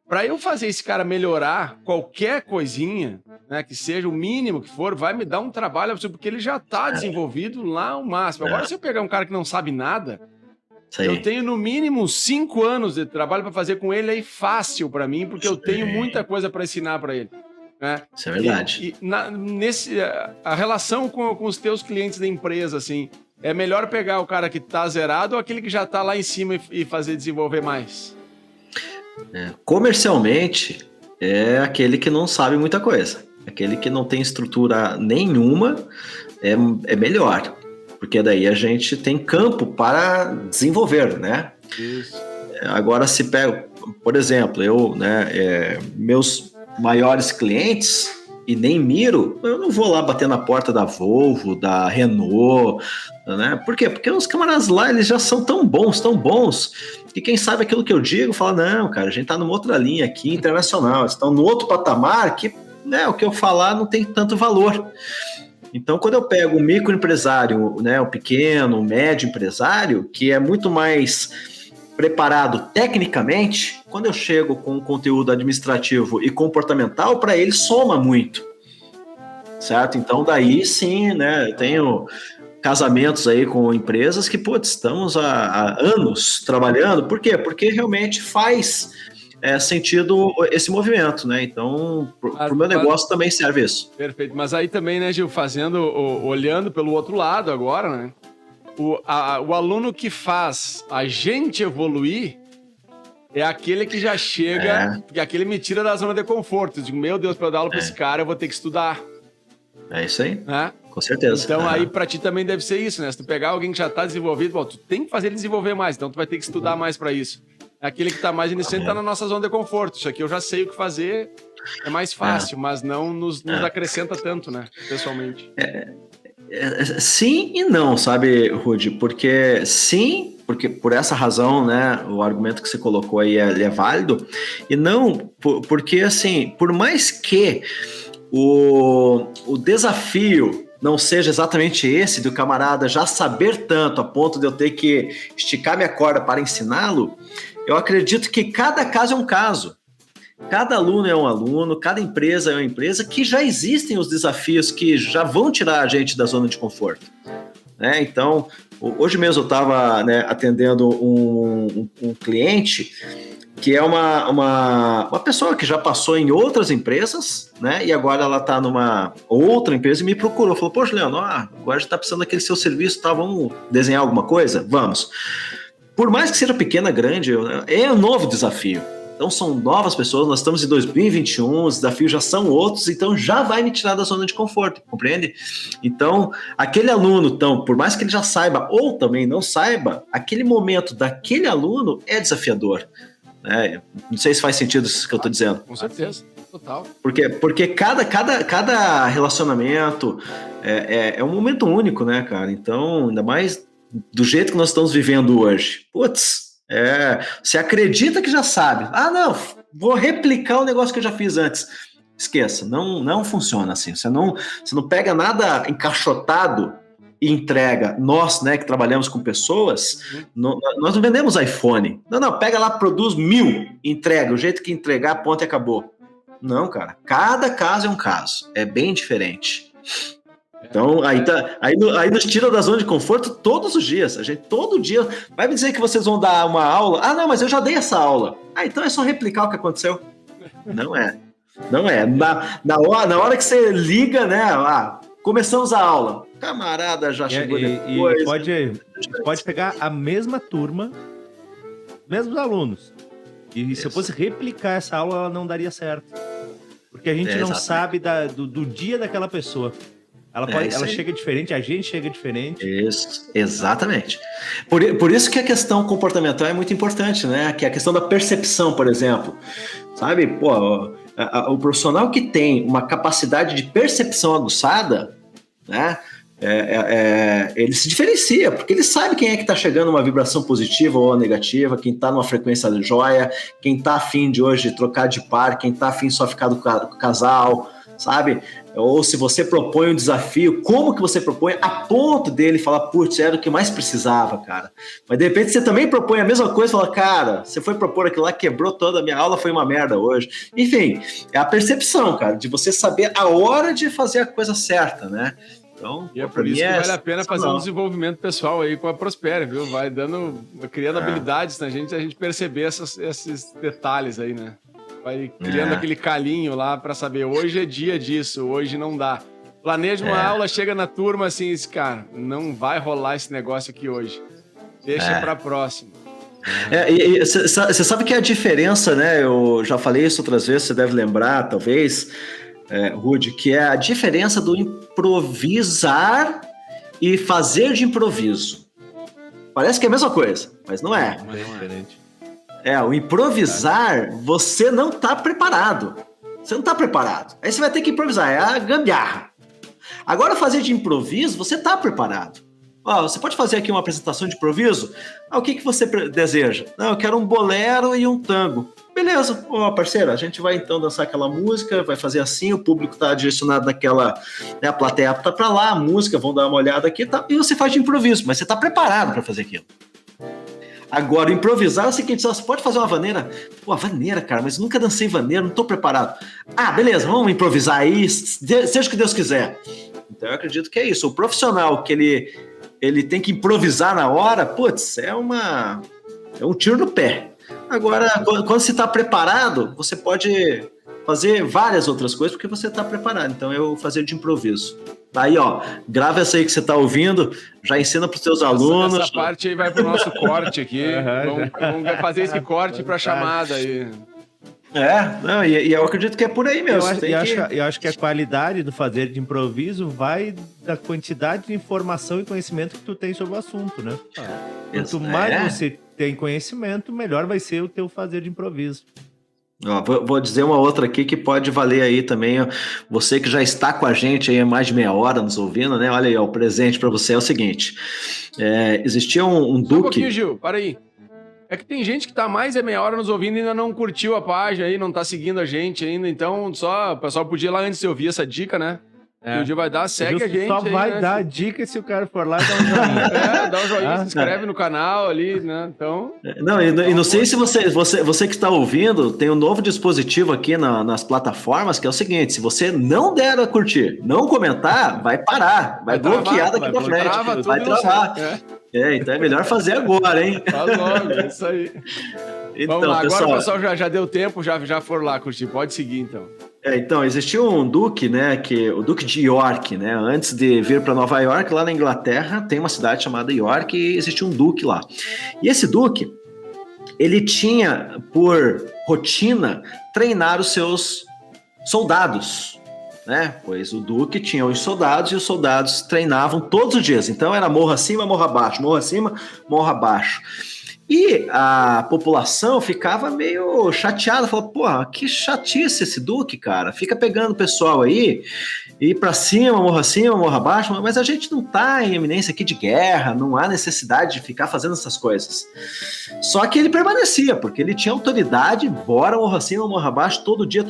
Speaker 1: Para eu fazer esse cara melhorar qualquer coisinha, né, que seja o mínimo que for, vai me dar um trabalho absurdo, porque ele já está desenvolvido lá ao máximo. Agora, se eu pegar um cara que não sabe nada, eu tenho no mínimo 5 anos de trabalho para fazer com ele aí fácil para mim, porque eu tenho muita coisa para ensinar para ele. Né?
Speaker 3: Isso é verdade.
Speaker 1: A relação com os teus clientes da empresa, assim, é melhor pegar o cara que está zerado ou aquele que já está lá em cima e fazer desenvolver mais?
Speaker 3: Comercialmente, é aquele que não sabe muita coisa. Aquele que não tem estrutura nenhuma é melhor. Porque daí a gente tem campo para desenvolver, né?
Speaker 1: Isso.
Speaker 3: Agora, se pega, por exemplo, meus maiores clientes, e nem miro, eu não vou lá bater na porta da Volvo, da Renault, né? Por quê? Porque os camaradas lá, eles já são tão bons, que quem sabe aquilo que eu digo, fala, não, cara, a gente tá numa outra linha aqui, internacional, eles estão no outro patamar que, né, o que eu falar não tem tanto valor. Então, quando eu pego um microempresário, né, o pequeno, o médio empresário, que é muito mais preparado tecnicamente, quando eu chego com um conteúdo administrativo e comportamental, para ele soma muito, certo? Então, daí sim, né, eu tenho casamentos aí com empresas que, estamos há anos trabalhando. Por quê? Porque realmente faz sentido esse movimento, né? Então, para o meu negócio também serve isso.
Speaker 1: Perfeito. Mas aí também, né, Gil, olhando pelo outro lado agora, né? O aluno que faz a gente evoluir é aquele que já chega, porque aquele me tira da zona de conforto. Eu digo, meu Deus, para eu dar aula para esse cara, eu vou ter que estudar.
Speaker 3: É isso aí.
Speaker 1: Né?
Speaker 3: Com certeza.
Speaker 1: Então, aí para ti também deve ser isso, né? Se tu pegar alguém que já está desenvolvido, tu tem que fazer ele desenvolver mais, então tu vai ter que estudar mais para isso. Aquele que está mais iniciante está na nossa zona de conforto. Isso aqui eu já sei o que fazer, é mais fácil, mas não nos acrescenta tanto, né? Pessoalmente.
Speaker 3: Sim e não, sabe, Rudy? Porque por essa razão, né, o argumento que você colocou aí ele é válido, e não porque, assim, por mais que o desafio não seja exatamente esse, do camarada já saber tanto a ponto de eu ter que esticar minha corda para ensiná-lo, eu acredito que cada caso é um caso. Cada aluno é um aluno, cada empresa é uma empresa, que já existem os desafios que já vão tirar a gente da zona de conforto. Né? Então, hoje mesmo eu estava, né, atendendo um cliente que é uma pessoa que já passou em outras empresas, né? E agora ela está numa outra empresa e me procurou. Falou, poxa, Leandro, agora já está precisando daquele seu serviço, tá? Vamos desenhar alguma coisa? Vamos. Por mais que seja pequena, grande, é um novo desafio. Então são novas pessoas, nós estamos em 2021, os desafios já são outros, então já vai me tirar da zona de conforto, compreende? Então, aquele aluno, então, por mais que ele já saiba ou também não saiba, aquele momento daquele aluno é desafiador. Não sei se faz sentido isso que eu estou dizendo.
Speaker 1: Com certeza, total.
Speaker 3: Porque cada relacionamento é um momento único, né, cara? Então, ainda mais do jeito que nós estamos vivendo hoje. Você acredita que já sabe. Não, vou replicar o negócio que eu já fiz antes. Esqueça, não funciona assim. Você não pega nada encaixotado e entrega. Nós, né, que trabalhamos com pessoas, nós não vendemos iPhone. Não, pega lá, produz 1000, entrega. O jeito que entregar, ponto e acabou. Não, cara. Cada caso é um caso. É bem diferente. Então, aí nos tira da zona de conforto todos os dias. A gente todo dia vai me dizer que vocês vão dar uma aula. Não, mas eu já dei essa aula. Então é só replicar o que aconteceu. Não é. Na hora que você liga, né? Começamos a aula. Camarada já chegou depois.
Speaker 2: E pode pegar a mesma turma, mesmos alunos. E se eu fosse replicar essa aula, ela não daria certo. Porque a gente não sabe do dia daquela pessoa. Ela chega diferente, a gente chega diferente. Isso,
Speaker 3: exatamente. Por isso que a questão comportamental é muito importante, né? Que é a questão da percepção, por exemplo. Sabe, o profissional que tem uma capacidade de percepção aguçada, né? Ele se diferencia, porque ele sabe quem é que está chegando numa vibração positiva ou negativa, quem está numa frequência joia, quem está afim de hoje trocar de par, quem está afim só ficar com o casal, sabe? Ou se você propõe um desafio, como que você propõe a ponto dele falar, putz, era o que mais precisava, cara. Mas de repente você também propõe a mesma coisa e fala, cara, você foi propor aquilo lá, quebrou toda a minha aula, foi uma merda hoje. Enfim, é a percepção, cara, de você saber a hora de fazer a coisa certa, né? Então,
Speaker 1: e é por isso que vale a pena fazer um desenvolvimento pessoal aí com a Prospera, viu? Vai criando habilidades na gente, a gente perceber esses detalhes aí, né? Vai criando aquele calinho lá para saber, hoje é dia disso, hoje não dá. Planeja uma aula, chega na turma assim, cara, não vai rolar esse negócio aqui hoje. Deixa para a próxima.
Speaker 3: Você sabe que a diferença, né? Eu já falei isso outras vezes, você deve lembrar, talvez, Rudy, que é a diferença do improvisar e fazer de improviso. Parece que é a mesma coisa, mas não é.
Speaker 2: É diferente.
Speaker 3: O improvisar, você não tá preparado. Você não tá preparado. Aí você vai ter que improvisar, é a gambiarra. Agora, fazer de improviso, você tá preparado. Você pode fazer aqui uma apresentação de improviso? O que você deseja? Não, eu quero um bolero e um tango. Beleza, parceiro, a gente vai então dançar aquela música, vai fazer assim, o público tá direcionado naquela, né, a plateia tá pra lá, a música, vão dar uma olhada aqui, tá, e você faz de improviso, mas você tá preparado para fazer aquilo. Agora, improvisar é o seguinte, você pode fazer uma vaneira. Pô, vaneira, cara, mas eu nunca dancei vaneira, não tô preparado. Beleza, vamos improvisar aí, seja o que Deus quiser. Então eu acredito que é isso. O profissional que ele tem que improvisar na hora, putz, é um tiro no pé. Agora, quando você está preparado, você pode fazer várias outras coisas porque você está preparado. Então, eu fazer de improviso. Aí, grava essa aí que você está ouvindo, já ensina para os seus alunos.
Speaker 1: Essa parte aí vai para o nosso corte aqui. Vamos fazer esse corte para a chamada aí.
Speaker 3: E eu acredito que é por aí mesmo.
Speaker 2: Eu acho que a qualidade do fazer de improviso vai da quantidade de informação e conhecimento que tu tem sobre o assunto, né? Quanto mais você tem conhecimento, melhor vai ser o teu fazer de improviso.
Speaker 3: Vou dizer uma outra aqui que pode valer aí também. Você que já está com a gente aí há mais de meia hora nos ouvindo, né? Olha aí, o presente para você é o seguinte. Existia um duque...
Speaker 1: Um pouquinho, Gil, para aí. É que tem gente que tá mais de meia hora nos ouvindo e ainda não curtiu a página aí, não tá seguindo a gente ainda, então o pessoal podia ir lá antes de ouvir essa dica, né? E o dia vai dar, segue a gente.
Speaker 2: Só vai dar a dica se o cara for lá e dar um joinha.
Speaker 1: Dá um joinha, se inscreve no canal ali, né? Então...
Speaker 3: Não sei se você que está ouvindo, tem um novo dispositivo aqui nas plataformas, que é o seguinte, se você não der a curtir, não comentar, vai parar, vai bloquear daqui pra frente, vai travar. Então é melhor fazer agora, hein?
Speaker 1: Faz logo, é isso aí.
Speaker 3: Então,
Speaker 1: vamos lá,
Speaker 3: pessoal,
Speaker 1: agora o pessoal já deu tempo, já foram lá curtir, pode seguir então.
Speaker 3: Então, existia um duque, né, o Duque de York, né, antes de vir para Nova York, lá na Inglaterra, tem uma cidade chamada York e existia um duque lá. E esse duque, ele tinha por rotina treinar os seus soldados, né, pois o duque tinha os soldados e os soldados treinavam todos os dias, então era morro acima, morro abaixo, morro acima, morro abaixo. E a população ficava meio chateada, falava, porra, que chatice esse duque, cara, fica pegando o pessoal aí, e pra cima, morro abaixo, mas a gente não tá em eminência aqui de guerra, não há necessidade de ficar fazendo essas coisas. Só que ele permanecia, porque ele tinha autoridade, bora morro acima, morro abaixo, todo dia.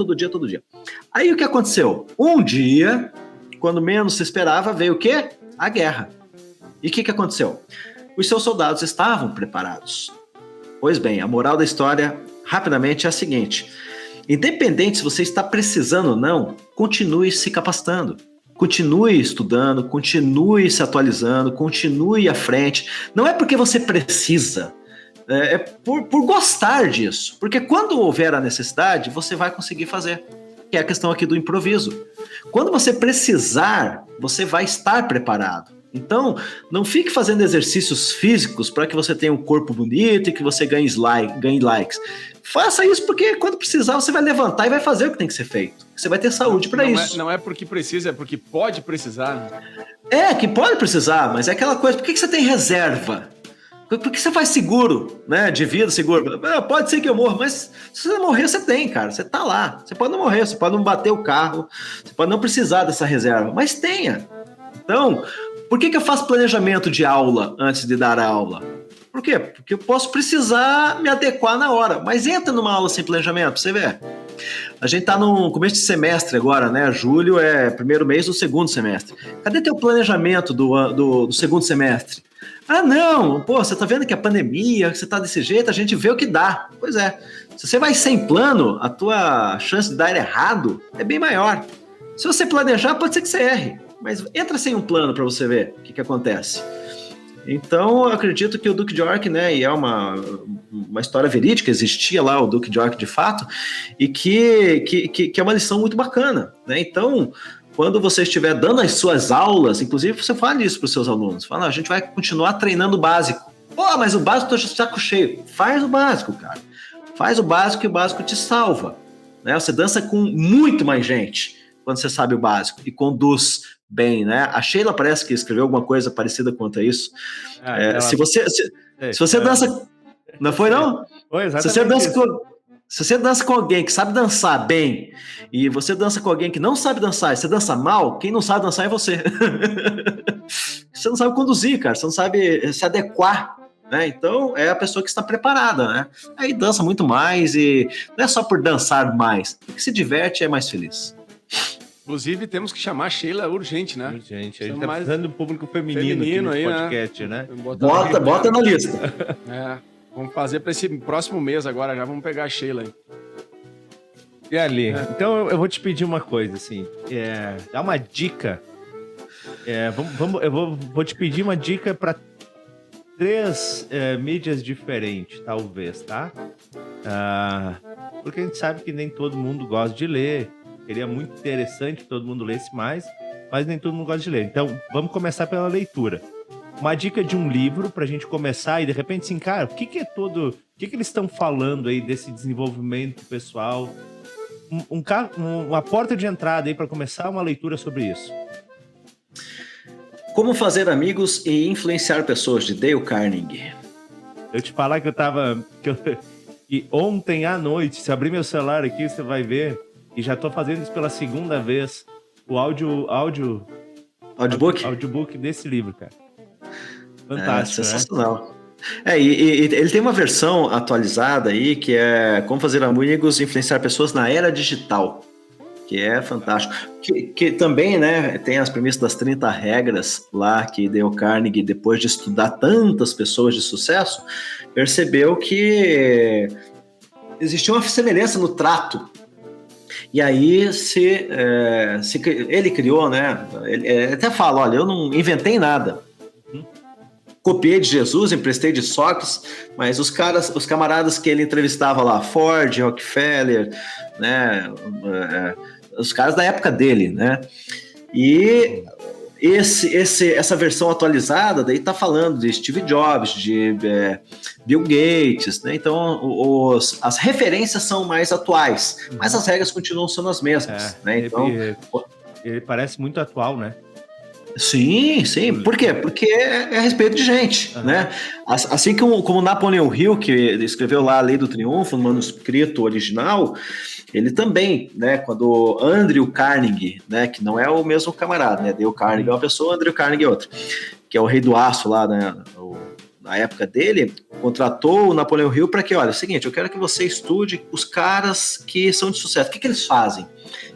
Speaker 3: Aí o que aconteceu? Um dia, quando menos se esperava, veio o quê? A guerra. E o que aconteceu? Os seus soldados estavam preparados. Pois bem, a moral da história, rapidamente, é a seguinte. Independente se você está precisando ou não, continue se capacitando. Continue estudando, continue se atualizando, continue à frente. Não é porque você precisa, é por gostar disso. Porque quando houver a necessidade, você vai conseguir fazer. Que é a questão aqui do improviso. Quando você precisar, você vai estar preparado. Então, não fique fazendo exercícios físicos para que você tenha um corpo bonito e que você ganhe likes. Faça isso porque quando precisar você vai levantar e vai fazer o que tem que ser feito. Você vai ter saúde para isso.
Speaker 1: Não é porque precisa, é porque pode precisar.
Speaker 3: Que pode precisar, mas é aquela coisa, por que você tem reserva? Por que você faz seguro, né, de vida, seguro? Pode ser que eu morra, mas se você morrer, você tem, cara. Você tá lá. Você pode não morrer, você pode não bater o carro, você pode não precisar dessa reserva, mas tenha. Então, por que eu faço planejamento de aula antes de dar a aula? Por quê? Porque eu posso precisar me adequar na hora. Mas entra numa aula sem planejamento, pra você ver. A gente tá no começo de semestre agora, né? Julho é primeiro mês do segundo semestre. Cadê teu planejamento do segundo semestre? Ah, não, pô, você tá vendo que a pandemia, que você tá desse jeito, a gente vê o que dá. Pois é, se você vai sem plano, a tua chance de dar errado é bem maior. Se você planejar, pode ser que você erre, mas entra sem um plano para você ver o que acontece. Então, eu acredito que o Duque de York, né, e é uma história verídica, existia lá o Duque de York de fato, e que é uma lição muito bacana, né? Então, quando você estiver dando as suas aulas, inclusive você fala isso para os seus alunos, fala, a gente vai continuar treinando o básico. Pô, mas o básico tá de saco cheio. Faz o básico, cara. Faz o básico e o básico te salva, né? Você dança com muito mais gente quando você sabe o básico e conduz bem, né? A Sheila parece que escreveu alguma coisa parecida quanto a isso. Se você dança... Não foi, não?
Speaker 2: Foi exatamente
Speaker 3: Se você dança com alguém que sabe dançar bem e você dança com alguém que não sabe dançar e você dança mal, quem não sabe dançar é você. Você não sabe conduzir, cara. Você não sabe se adequar, né? Então, é a pessoa que está preparada, né? Aí dança muito mais e não é só por dançar mais. Porque se diverte é mais feliz.
Speaker 1: Inclusive, temos que chamar a Sheila urgente, né?
Speaker 2: Urgente. A gente tá precisando do público feminino aqui
Speaker 1: aí,
Speaker 2: podcast, né?
Speaker 3: Bota na lista.
Speaker 1: Vamos fazer para esse próximo mês agora, já vamos pegar a Sheila aí.
Speaker 2: E ali, então eu vou te pedir uma coisa, assim, dá uma dica. Vou te pedir uma dica para 3 mídias diferentes, talvez, tá? Porque a gente sabe que nem todo mundo gosta de ler. Seria muito interessante que todo mundo lesse mais, mas nem todo mundo gosta de ler. Então, vamos começar pela leitura. Uma dica de um livro pra gente começar e de repente assim, cara, o que eles estão falando aí desse desenvolvimento pessoal? Uma porta de entrada aí para começar uma leitura sobre isso.
Speaker 3: Como fazer amigos e influenciar pessoas, de Dale Carnegie.
Speaker 2: Eu te falar que e ontem à noite, se abrir meu celular aqui, você vai ver, e já tô fazendo isso pela segunda vez, o audiobook desse livro, cara. Fantástico,
Speaker 3: sensacional. Né? E ele tem uma versão atualizada aí, que é Como Fazer Amigos e Influenciar Pessoas na Era Digital, que é fantástico. Que também, né, tem as premissas das 30 regras lá, que Dale Carnegie, depois de estudar tantas pessoas de sucesso, percebeu que existia uma semelhança no trato. E aí ele criou, né, ele até fala, olha, eu não inventei nada. Copiei de Jesus, emprestei de Sócrates, mas os camaradas que ele entrevistava lá, Ford, Rockefeller, né, os caras da época dele, né, e essa versão atualizada daí tá falando de Steve Jobs, de Bill Gates, né, então as referências são mais atuais, mas as regras continuam sendo as mesmas, né, então...
Speaker 2: Ele parece muito atual, né?
Speaker 3: Sim. Por quê? Porque é a respeito de gente, né? Assim como Napoleon Hill, que escreveu lá a Lei do Triunfo, no manuscrito original, ele também, né? Quando Andrew Carnegie, né? Que não é o mesmo camarada, né? Dale Carnegie é uma pessoa, Andrew Carnegie é outra, que é o rei do aço lá, né? Na época dele, contratou o Napoleon Hill para que, olha, é o seguinte, eu quero que você estude os caras que são de sucesso. O que eles fazem?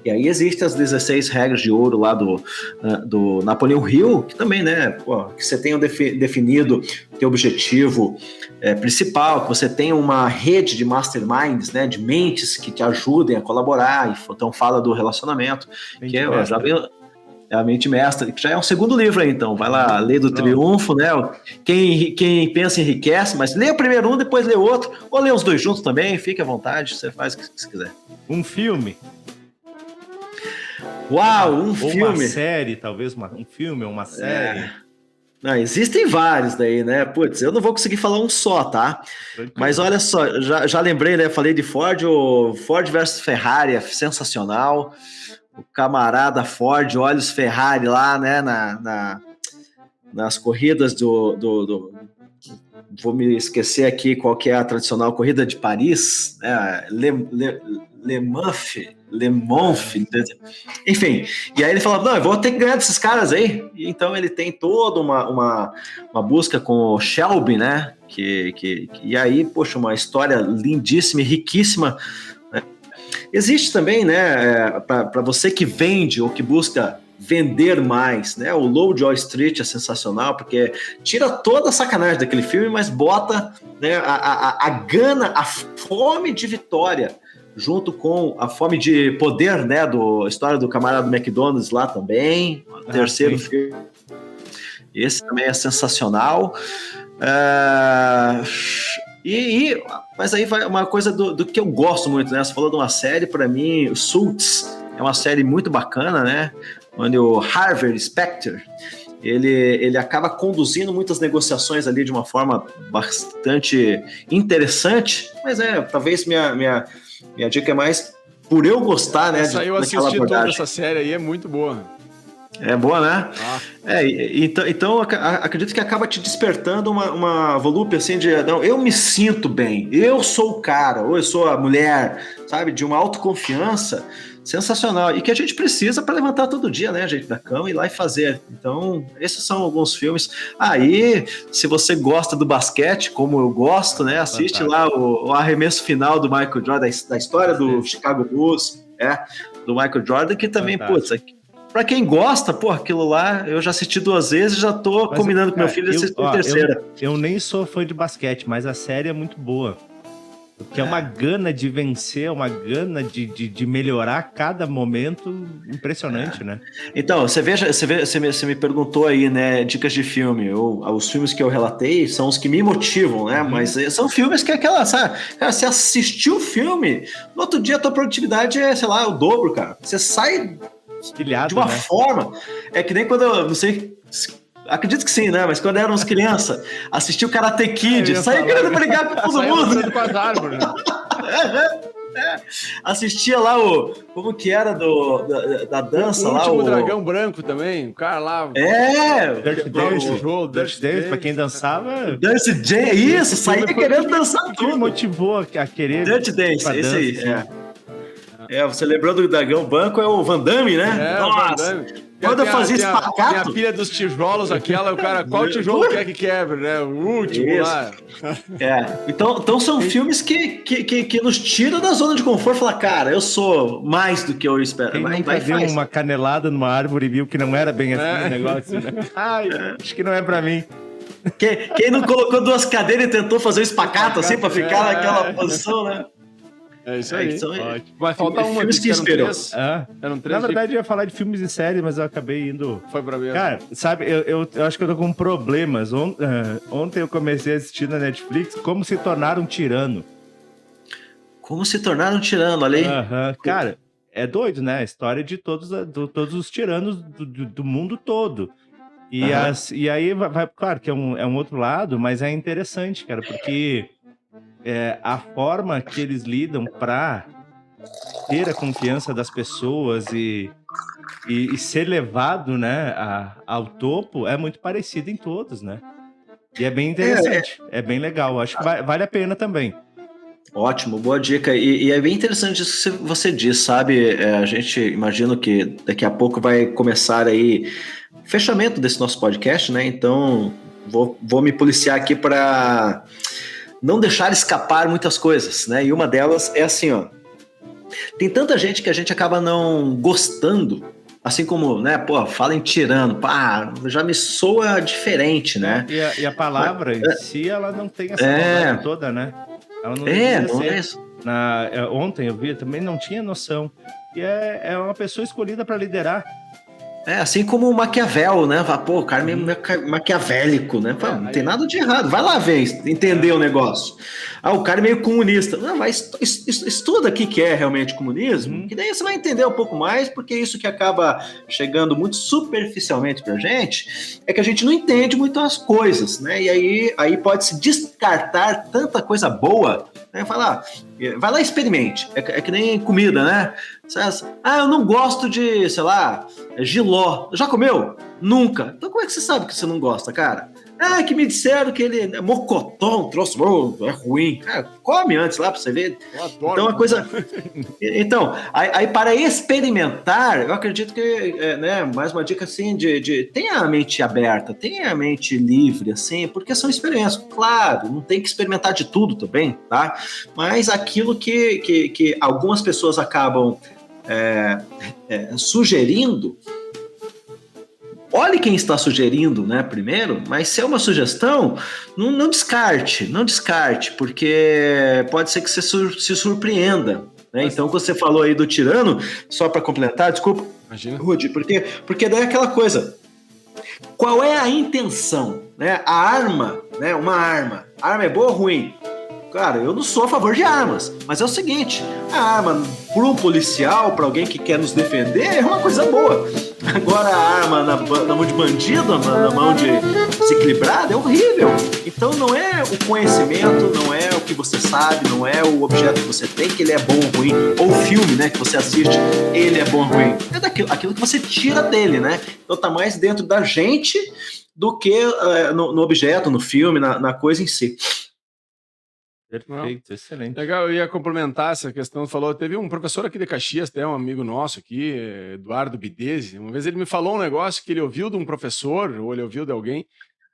Speaker 3: E aí existem as 16 regras de ouro lá do Napoleon Hill, que também, né, que você tenha definido o teu objetivo principal, que você tenha uma rede de masterminds, né, de mentes que te ajudem a colaborar, então fala do relacionamento, que já veio... É a mente mestra, que já é um segundo livro aí, então. Vai lá, Lei do Triunfo, né? Quem pensa enriquece, mas lê o primeiro um, depois lê o outro, ou lê os dois juntos também, fique à vontade, você faz o que você quiser.
Speaker 2: Um filme.
Speaker 3: Uau,
Speaker 2: ou
Speaker 3: filme.
Speaker 2: Uma série, talvez, um filme ou uma série.
Speaker 3: Não, existem vários daí, né? Putz, eu não vou conseguir falar um só, tá? Mas olha só, já lembrei, né? Falei de Ford, o Ford versus Ferrari é sensacional. O camarada Ford, olha os Ferrari lá, né, nas corridas vou me esquecer aqui qual que é a tradicional corrida de Paris, né, Le Mans, enfim, e aí ele falava, não, eu vou ter que ganhar desses caras aí, e então ele tem toda uma busca com o Shelby, né, e aí, poxa, uma história lindíssima e riquíssima, né? Existe também, né, para você que vende ou que busca vender mais, né? O Lobo de Wall Street é sensacional, porque tira toda a sacanagem daquele filme, mas bota, né, a gana, a fome de vitória, junto com a fome de poder, né? A história do camarada do McDonald's lá também, o terceiro filme. Esse também é sensacional. Mas aí vai uma coisa do que eu gosto muito, né? Você falou de uma série, para mim, o Suits é uma série muito bacana, né? Onde o Harvey Specter, ele acaba conduzindo muitas negociações ali de uma forma bastante interessante, mas talvez minha dica é mais por eu gostar, né?
Speaker 1: Eu assisti toda essa série aí, é muito boa.
Speaker 3: É boa, né? Então acredito que acaba te despertando uma volúpia assim de, não, eu me sinto bem, eu sou o cara, ou eu sou a mulher, sabe? De uma autoconfiança sensacional, e que a gente precisa para levantar todo dia, né, gente, da cama e ir lá e fazer. Então, esses são alguns filmes. Aí, se você gosta do basquete, como eu gosto, né, assiste lá o arremesso final do Michael Jordan, da história do Chicago Bulls, do Michael Jordan, que também, putz, pra quem gosta, pô, aquilo lá, eu já assisti 2 vezes, já tô combinando com meu filho de assistir a terceira.
Speaker 2: Eu nem sou fã de basquete, mas a série é muito boa. Porque é uma gana de vencer, uma gana de melhorar cada momento impressionante, né? Então,
Speaker 3: você me perguntou aí, né, dicas de filme. Os filmes que eu relatei são os que me motivam, né? Mas são filmes que sabe? Cara, você assistiu o filme, no outro dia a tua produtividade é, sei lá, o dobro, cara. Você sai
Speaker 2: pilhado,
Speaker 3: de uma forma. É que nem quando eu, não sei... Acredito que sim, né? Mas quando éramos criança, assistia o Karate Kid, saía querendo brigar com todo mundo.
Speaker 1: Com as árvores.
Speaker 3: Assistia lá como que era da dança lá.
Speaker 1: O Dragão Branco também, o cara lá.
Speaker 2: Dirty Dance, pra quem dançava.
Speaker 3: Dirty Dance, isso, saía querendo dançar tudo.
Speaker 2: Me motivou a querer.
Speaker 3: Dirty Dance, esse aí. Você lembrou do Dragão Branco, é o Van Damme, né? Nossa! Quando eu fazia espacato...
Speaker 1: Tem a pilha dos tijolos, o cara, qual tijolo quer que quebre, né? O último lá.
Speaker 3: Então são filmes que nos tiram da zona de conforto e falam, cara, eu sou mais do que eu espero.
Speaker 2: Quem nunca deu uma canelada numa árvore e viu que não era bem assim o negócio, né? Acho que não é pra mim.
Speaker 3: Quem não colocou 2 cadeiras e tentou fazer um espacato assim pra ficar naquela posição, né?
Speaker 1: É isso aí. Vai faltar uma
Speaker 3: que inspirou.
Speaker 1: Eram 3.
Speaker 2: Na verdade, eu ia falar de filmes e séries, mas eu acabei indo...
Speaker 1: Foi pra mim.
Speaker 2: Cara, sabe, eu acho que eu tô com problemas. Ontem eu comecei a assistir na Netflix Como Se Tornar um Tirano.
Speaker 3: Como Se Tornar um Tirano, olha aí.
Speaker 2: Cara, é doido, né? A história de todos os tiranos do mundo todo. E aí, vai, claro que é um outro lado, mas é interessante, cara, porque... a forma que eles lidam para ter a confiança das pessoas e ser levado, né, ao topo é muito parecido em todos, né? E é bem interessante, é bem legal. Acho que vale a pena também.
Speaker 3: Ótimo, boa dica. E é bem interessante isso que você diz, sabe? A gente imagina que daqui a pouco vai começar aí o fechamento desse nosso podcast, né? Então vou me policiar aqui para não deixar escapar muitas coisas, né? E uma delas é assim, ó. Tem tanta gente que a gente acaba não gostando, assim como, né? Pô, fala em tirano, já me soa diferente, né?
Speaker 2: E a palavra em si, ela não tem essa maldade toda, né? Ela não é isso. Ontem eu vi, também não tinha noção. E é uma pessoa escolhida para liderar.
Speaker 3: Assim como o Maquiavel, né? Pô, o cara é meio maquiavélico, né? Não tem nada de errado. Vai lá ver, entender o negócio. O cara é meio comunista. Não, vai, estuda o que é realmente comunismo, que daí você vai entender um pouco mais, porque isso que acaba chegando muito superficialmente pra gente é que a gente não entende muito as coisas, né? E aí pode-se descartar tanta coisa boa, né? Vai lá e experimente. É que nem comida, né? Eu não gosto de, sei lá, jiló. Já comeu? Nunca. Então como é que você sabe que você não gosta, cara? Que me disseram que ele é mocotó, um troço, é ruim. Cara, come antes lá pra você ver.
Speaker 1: Eu adoro.
Speaker 3: Então, a coisa... Então, aí para experimentar, eu acredito que, mais uma dica assim, tenha a mente aberta, tenha a mente livre, assim, porque são experiências. Claro, não tem que experimentar de tudo também, tá? Mas aquilo que algumas pessoas acabam sugerindo, olhe quem está sugerindo, né, primeiro, mas se é uma sugestão, não descarte, porque pode ser que você se surpreenda, né? Então, quando você falou aí do tirano, só para complementar, desculpa,
Speaker 1: Imagina.
Speaker 3: Rudy, porque daí é aquela coisa, qual é a intenção, né? A arma, né, a arma é boa ou ruim? Cara, eu não sou a favor de armas, mas é o seguinte, a arma para um policial, para alguém que quer nos defender, é uma coisa boa. Agora a arma na mão de bandido, na mão de desequilibrado, é horrível. Então não é o conhecimento, não é o que você sabe, não é o objeto que você tem, que ele é bom ou ruim, ou o filme, né, que você assiste, ele é bom ou ruim. É aquilo que você tira dele, né? Então tá mais dentro da gente do que no objeto, no filme, na coisa em si.
Speaker 2: Perfeito, excelente.
Speaker 1: Legal, eu ia complementar essa questão. Falou, teve um professor aqui de Caxias, até um amigo nosso aqui, Eduardo Bidese. Uma vez ele me falou um negócio que ele ouviu de um professor, ou ele ouviu de alguém,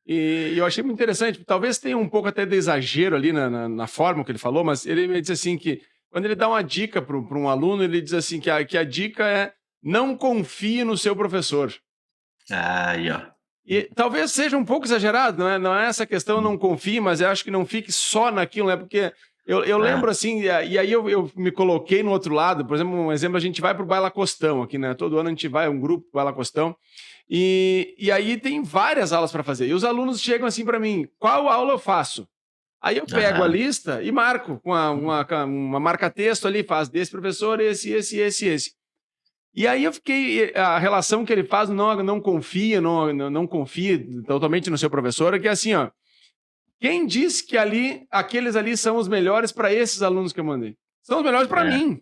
Speaker 1: e eu achei muito interessante. Talvez tenha um pouco até de exagero ali na forma que ele falou, mas ele me disse assim que quando ele dá uma dica para um aluno, ele diz assim que a dica é não confie no seu professor.
Speaker 3: Aí, ó.
Speaker 1: E talvez seja um pouco exagerado, não é essa questão, não confie, mas eu acho que não fique só naquilo, né? Porque eu lembro assim, e aí eu me coloquei no outro lado, por exemplo, a gente vai pro Baila Costão aqui, né? Todo ano a gente vai, um grupo pro Baila Costão, e aí tem várias aulas para fazer, e os alunos chegam assim para mim, qual aula eu faço? Aí eu pego a lista e marco com uma marca-texto ali, faz desse professor, esse. E aí eu fiquei, a relação que ele faz, não confia totalmente no seu professor, é que assim, ó, quem disse que aqueles ali são os melhores para esses alunos que eu mandei? São os melhores para mim,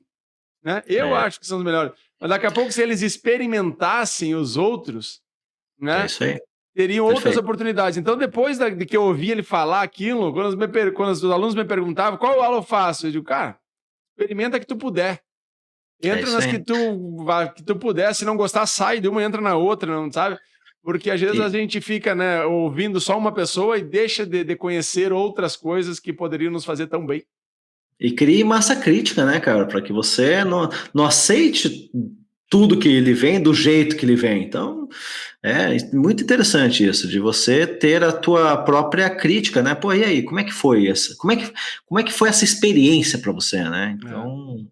Speaker 1: né? Eu acho que são os melhores. Mas daqui a pouco, se eles experimentassem os outros, né?
Speaker 3: É isso aí.
Speaker 1: Teriam outras oportunidades. Então, depois de que eu ouvi ele falar aquilo, quando os alunos me perguntavam qual aula eu faço, eu digo, cara, experimenta que tu puder. Entra nas que tu puder, se não gostar, sai de uma e entra na outra, não sabe? Porque às vezes a gente fica, né, ouvindo só uma pessoa e deixa de conhecer outras coisas que poderiam nos fazer tão bem.
Speaker 3: E crie massa crítica, né, cara? Para que você não aceite tudo que ele vem do jeito que ele vem. Então, é muito interessante isso, de você ter a tua própria crítica, né? Pô, e aí, como é que foi essa? Como é que foi essa experiência para você, né? Então...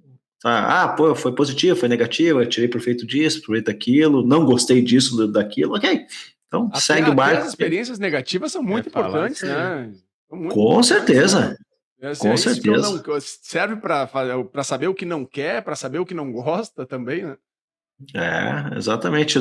Speaker 3: pô, foi positivo, foi negativo, eu tirei proveito disso, proveito daquilo, não gostei disso, daquilo, ok. Então, segue o barco.
Speaker 1: As experiências negativas são muito importantes, né?
Speaker 3: Com certeza. Com certeza.
Speaker 1: Serve para saber o que não quer, para saber o que não gosta também, né?
Speaker 3: Exatamente.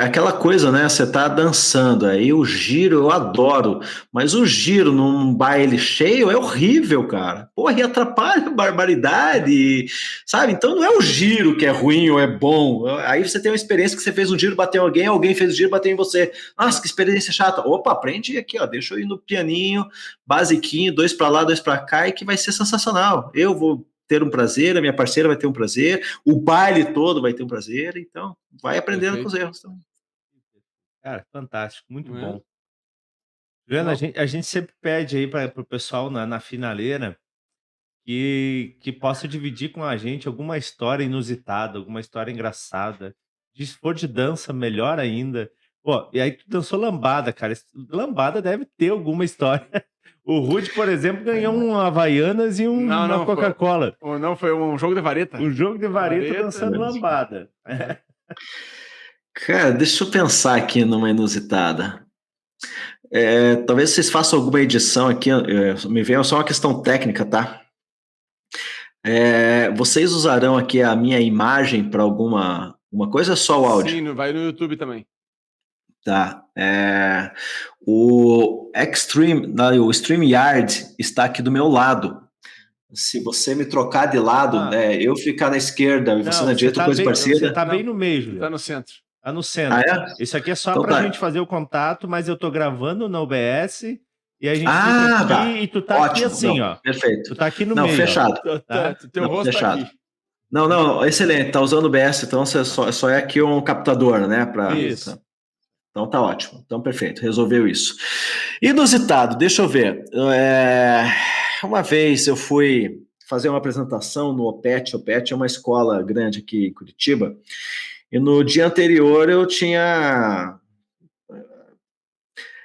Speaker 3: Aquela coisa, né? Você tá dançando, aí o giro eu adoro, mas o giro num baile cheio é horrível, cara. Porra, e atrapalha a barbaridade, sabe? Então não é o giro que é ruim ou é bom. Aí você tem uma experiência que você fez um giro, bateu em alguém fez o giro, bateu em você. Nossa, que experiência chata. Opa, aprende aqui, ó. Deixa eu ir no pianinho, basiquinho, 2 para lá, 2 para cá, e que vai ser sensacional. Eu vou ter um prazer, a minha parceira vai ter um prazer, o baile todo vai ter um prazer, então vai aprendendo com os erros também.
Speaker 2: Cara, fantástico, muito bom. Juliano, a gente sempre pede aí para o pessoal na finaleira que possa dividir com a gente alguma história inusitada, alguma história engraçada. Se for de dança, melhor ainda. Pô, e aí tu dançou lambada, cara. Lambada deve ter alguma história. O Rudy, por exemplo, ganhou um Havaianas e uma Coca-Cola.
Speaker 1: Não, foi um jogo de vareta.
Speaker 2: Um jogo de vareta dançando lambada.
Speaker 3: Cara, deixa eu pensar aqui numa inusitada. Talvez vocês façam alguma edição aqui, me venha só uma questão técnica, tá? Vocês usarão aqui a minha imagem para alguma coisa ou só o áudio?
Speaker 1: Sim, vai no YouTube também.
Speaker 3: Tá. O StreamYard está aqui do meu lado. Se você me trocar de lado, eu ficar na esquerda e você na direita, coisa parecida.
Speaker 2: Você tá bem no meio, Juliano.
Speaker 1: Tá no centro.
Speaker 2: Tá no centro.
Speaker 3: Ah, é?
Speaker 2: Isso aqui é só
Speaker 3: Então
Speaker 2: pra
Speaker 3: tá.
Speaker 2: gente fazer o contato, mas eu tô gravando no OBS e a gente
Speaker 3: Ah,
Speaker 2: fica aqui
Speaker 3: tá.
Speaker 2: e tu tá aqui
Speaker 3: Ótimo.
Speaker 2: assim,
Speaker 3: Não,
Speaker 2: ó.
Speaker 3: perfeito.
Speaker 2: Tu tá aqui no
Speaker 3: Não,
Speaker 2: meio, ó.
Speaker 3: fechado.
Speaker 2: Tá?
Speaker 1: Teu
Speaker 3: Não,
Speaker 1: rosto tá
Speaker 3: fechado.
Speaker 1: aqui.
Speaker 3: Não, excelente. Tá usando o OBS, então você só é aqui um captador, né?
Speaker 2: Isso.
Speaker 3: Então tá ótimo. Então perfeito, resolveu isso. Inusitado, deixa eu ver. Uma vez eu fui fazer uma apresentação no OPET. O OPET é uma escola grande aqui em Curitiba. E no dia anterior eu tinha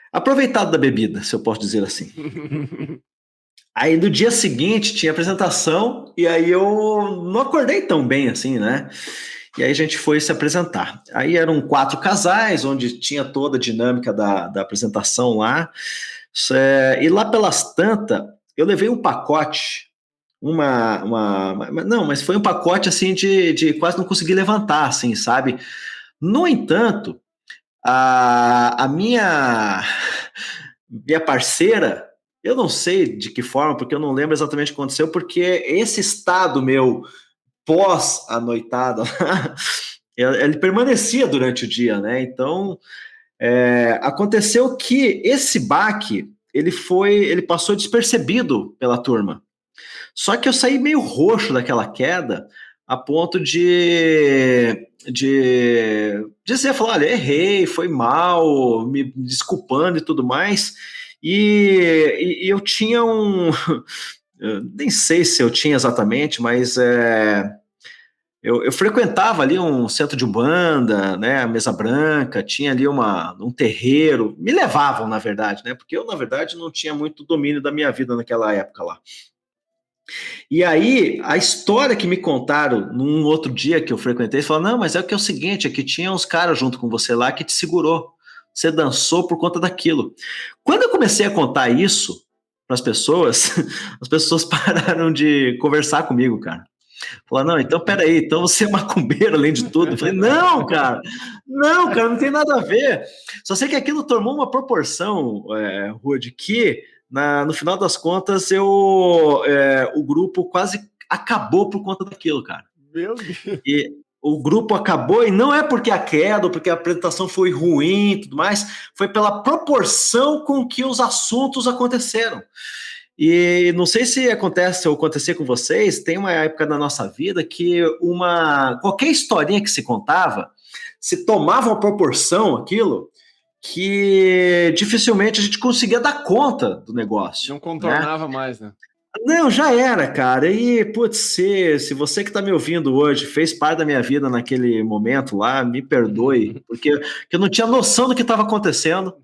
Speaker 3: aproveitado da bebida, se eu posso dizer assim. Aí no dia seguinte tinha apresentação e aí eu não acordei tão bem assim, né? E aí a gente foi se apresentar. Aí eram 4 casais, onde tinha toda a dinâmica da apresentação lá. E lá pelas tantas, eu levei um pacote, não, mas foi um pacote assim de quase não conseguir levantar, assim, sabe? No entanto, a minha parceira, eu não sei de que forma, porque eu não lembro exatamente o que aconteceu, porque esse estado meu pós a noitada, ele permanecia durante o dia, né? Então, aconteceu que esse baque, ele passou despercebido pela turma. Só que eu saí meio roxo daquela queda, a ponto de dizer, falar, olha, errei, foi mal, me desculpando e tudo mais. E eu tinha eu nem sei se eu tinha exatamente, mas eu frequentava ali um centro de umbanda, né, a Mesa Branca, tinha ali um terreiro, me levavam, na verdade, né, porque eu, na verdade, não tinha muito domínio da minha vida naquela época lá. E aí, a história que me contaram num outro dia que eu frequentei, falaram, não, mas é que é o seguinte, é que tinha uns caras junto com você lá que te segurou, você dançou por conta daquilo. Quando eu comecei a contar isso para as pessoas pararam de conversar comigo, cara. Falaram, não, então peraí, então você é macumbeiro além de tudo. Eu falei, não, cara, não tem nada a ver. Só sei que aquilo tomou uma proporção, Rua, de que no final das contas o grupo quase acabou por conta daquilo, cara.
Speaker 1: Meu Deus.
Speaker 3: E o grupo acabou, e não é porque a queda, ou porque a apresentação foi ruim e tudo mais, foi pela proporção com que os assuntos aconteceram. E não sei se acontece ou acontecer com vocês, tem uma época da nossa vida que qualquer historinha que se contava, se tomava uma proporção aquilo, que dificilmente a gente conseguia dar conta do negócio.
Speaker 1: Não contornava mais, né?
Speaker 3: Não, já era, cara. E, putz, se você que está me ouvindo hoje fez parte da minha vida naquele momento lá, me perdoe, porque eu não tinha noção do que estava acontecendo.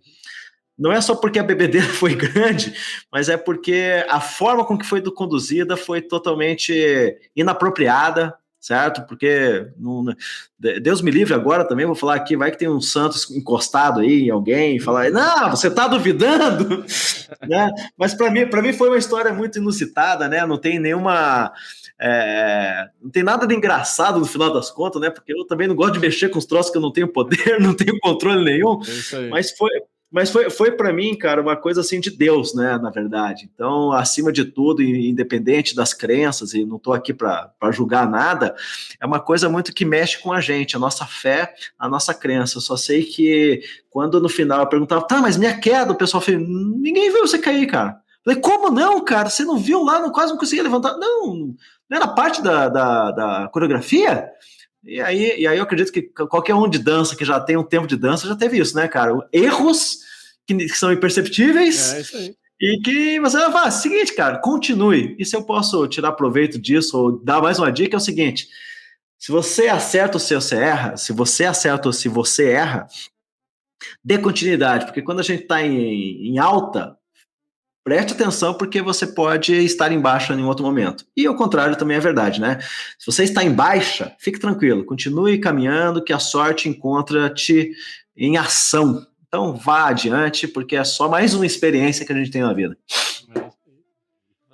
Speaker 3: Não é só porque a bebedeira foi grande, mas é porque a forma com que foi conduzida foi totalmente inapropriada, certo? Porque Deus me livre agora também, vou falar aqui, vai que tem um santo encostado aí em alguém e falar, não, você está duvidando? Né? Mas para mim foi uma história muito inusitada, né? Não tem nenhuma... não tem nada de engraçado no final das contas, né? Porque eu também não gosto de mexer com os troços que eu não tenho poder, não tenho controle nenhum,
Speaker 1: É isso aí.
Speaker 3: Mas foi para mim, cara, uma coisa assim de Deus, né, na verdade. Então, acima de tudo, independente das crenças, e não estou aqui para julgar nada, é uma coisa muito que mexe com a gente, a nossa fé, a nossa crença. Eu só sei que quando no final eu perguntava, tá, mas minha queda, o pessoal falou, ninguém viu você cair, cara. Eu falei, como não, cara? Você não viu lá, quase não conseguia levantar. Não era parte da coreografia? E aí eu acredito que qualquer um de dança que já tem um tempo de dança já teve isso, né, cara? Erros que são imperceptíveis.
Speaker 1: É isso aí.
Speaker 3: E que você vai falar, seguinte, cara, continue. E se eu posso tirar proveito disso ou dar mais uma dica, é o seguinte: se você acerta ou se você erra, se você acerta ou se você erra, dê continuidade, porque quando a gente está em alta, preste atenção porque você pode estar em baixa em outro momento. E o contrário também é verdade, né? Se você está em baixa, fique tranquilo, continue caminhando que a sorte encontra-te em ação. Então vá adiante, porque é só mais uma experiência que a gente tem na vida.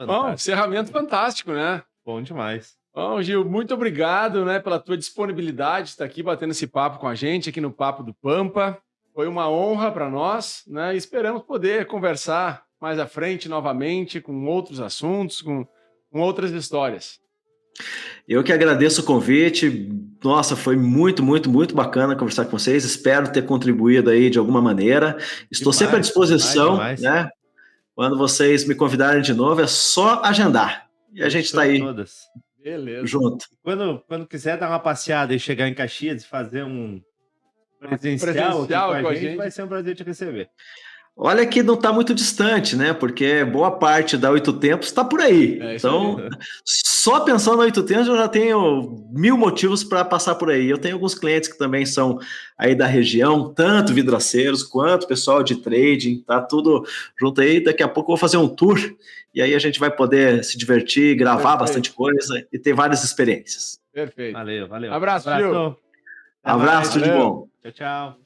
Speaker 1: Bom, encerramento fantástico, né?
Speaker 2: Bom demais.
Speaker 1: Bom, Gil, muito obrigado, né, pela tua disponibilidade de estar aqui batendo esse papo com a gente aqui no Papo do Pampa. Foi uma honra para nós, né? E esperamos poder conversar mais à frente novamente com outros assuntos, com outras histórias.
Speaker 3: Eu que agradeço o convite. Nossa, foi muito, muito, muito bacana conversar com vocês. Espero ter contribuído aí de alguma maneira. Estou sempre à disposição,
Speaker 2: demais.
Speaker 3: né? Quando vocês me convidarem de novo, é só agendar. E a gente está aí
Speaker 1: Beleza.
Speaker 3: junto.
Speaker 2: Quando quiser dar uma passeada e chegar em Caxias e fazer um presencial aqui com a gente, vai ser um prazer te receber.
Speaker 3: Olha que não está muito distante, né? Porque boa parte da 8 Tempos está por aí. Então, só pensando na 8 Tempos, eu já tenho 1000 motivos para passar por aí. Eu tenho alguns clientes que também são aí da região, tanto vidraceiros quanto pessoal de trading, tá tudo junto aí. Daqui a pouco eu vou fazer um tour e aí a gente vai poder se divertir, gravar bastante coisa e ter várias experiências.
Speaker 1: Perfeito.
Speaker 2: Valeu.
Speaker 1: Abraço, Gil.
Speaker 3: Abraço, tudo de bom.
Speaker 2: Tchau.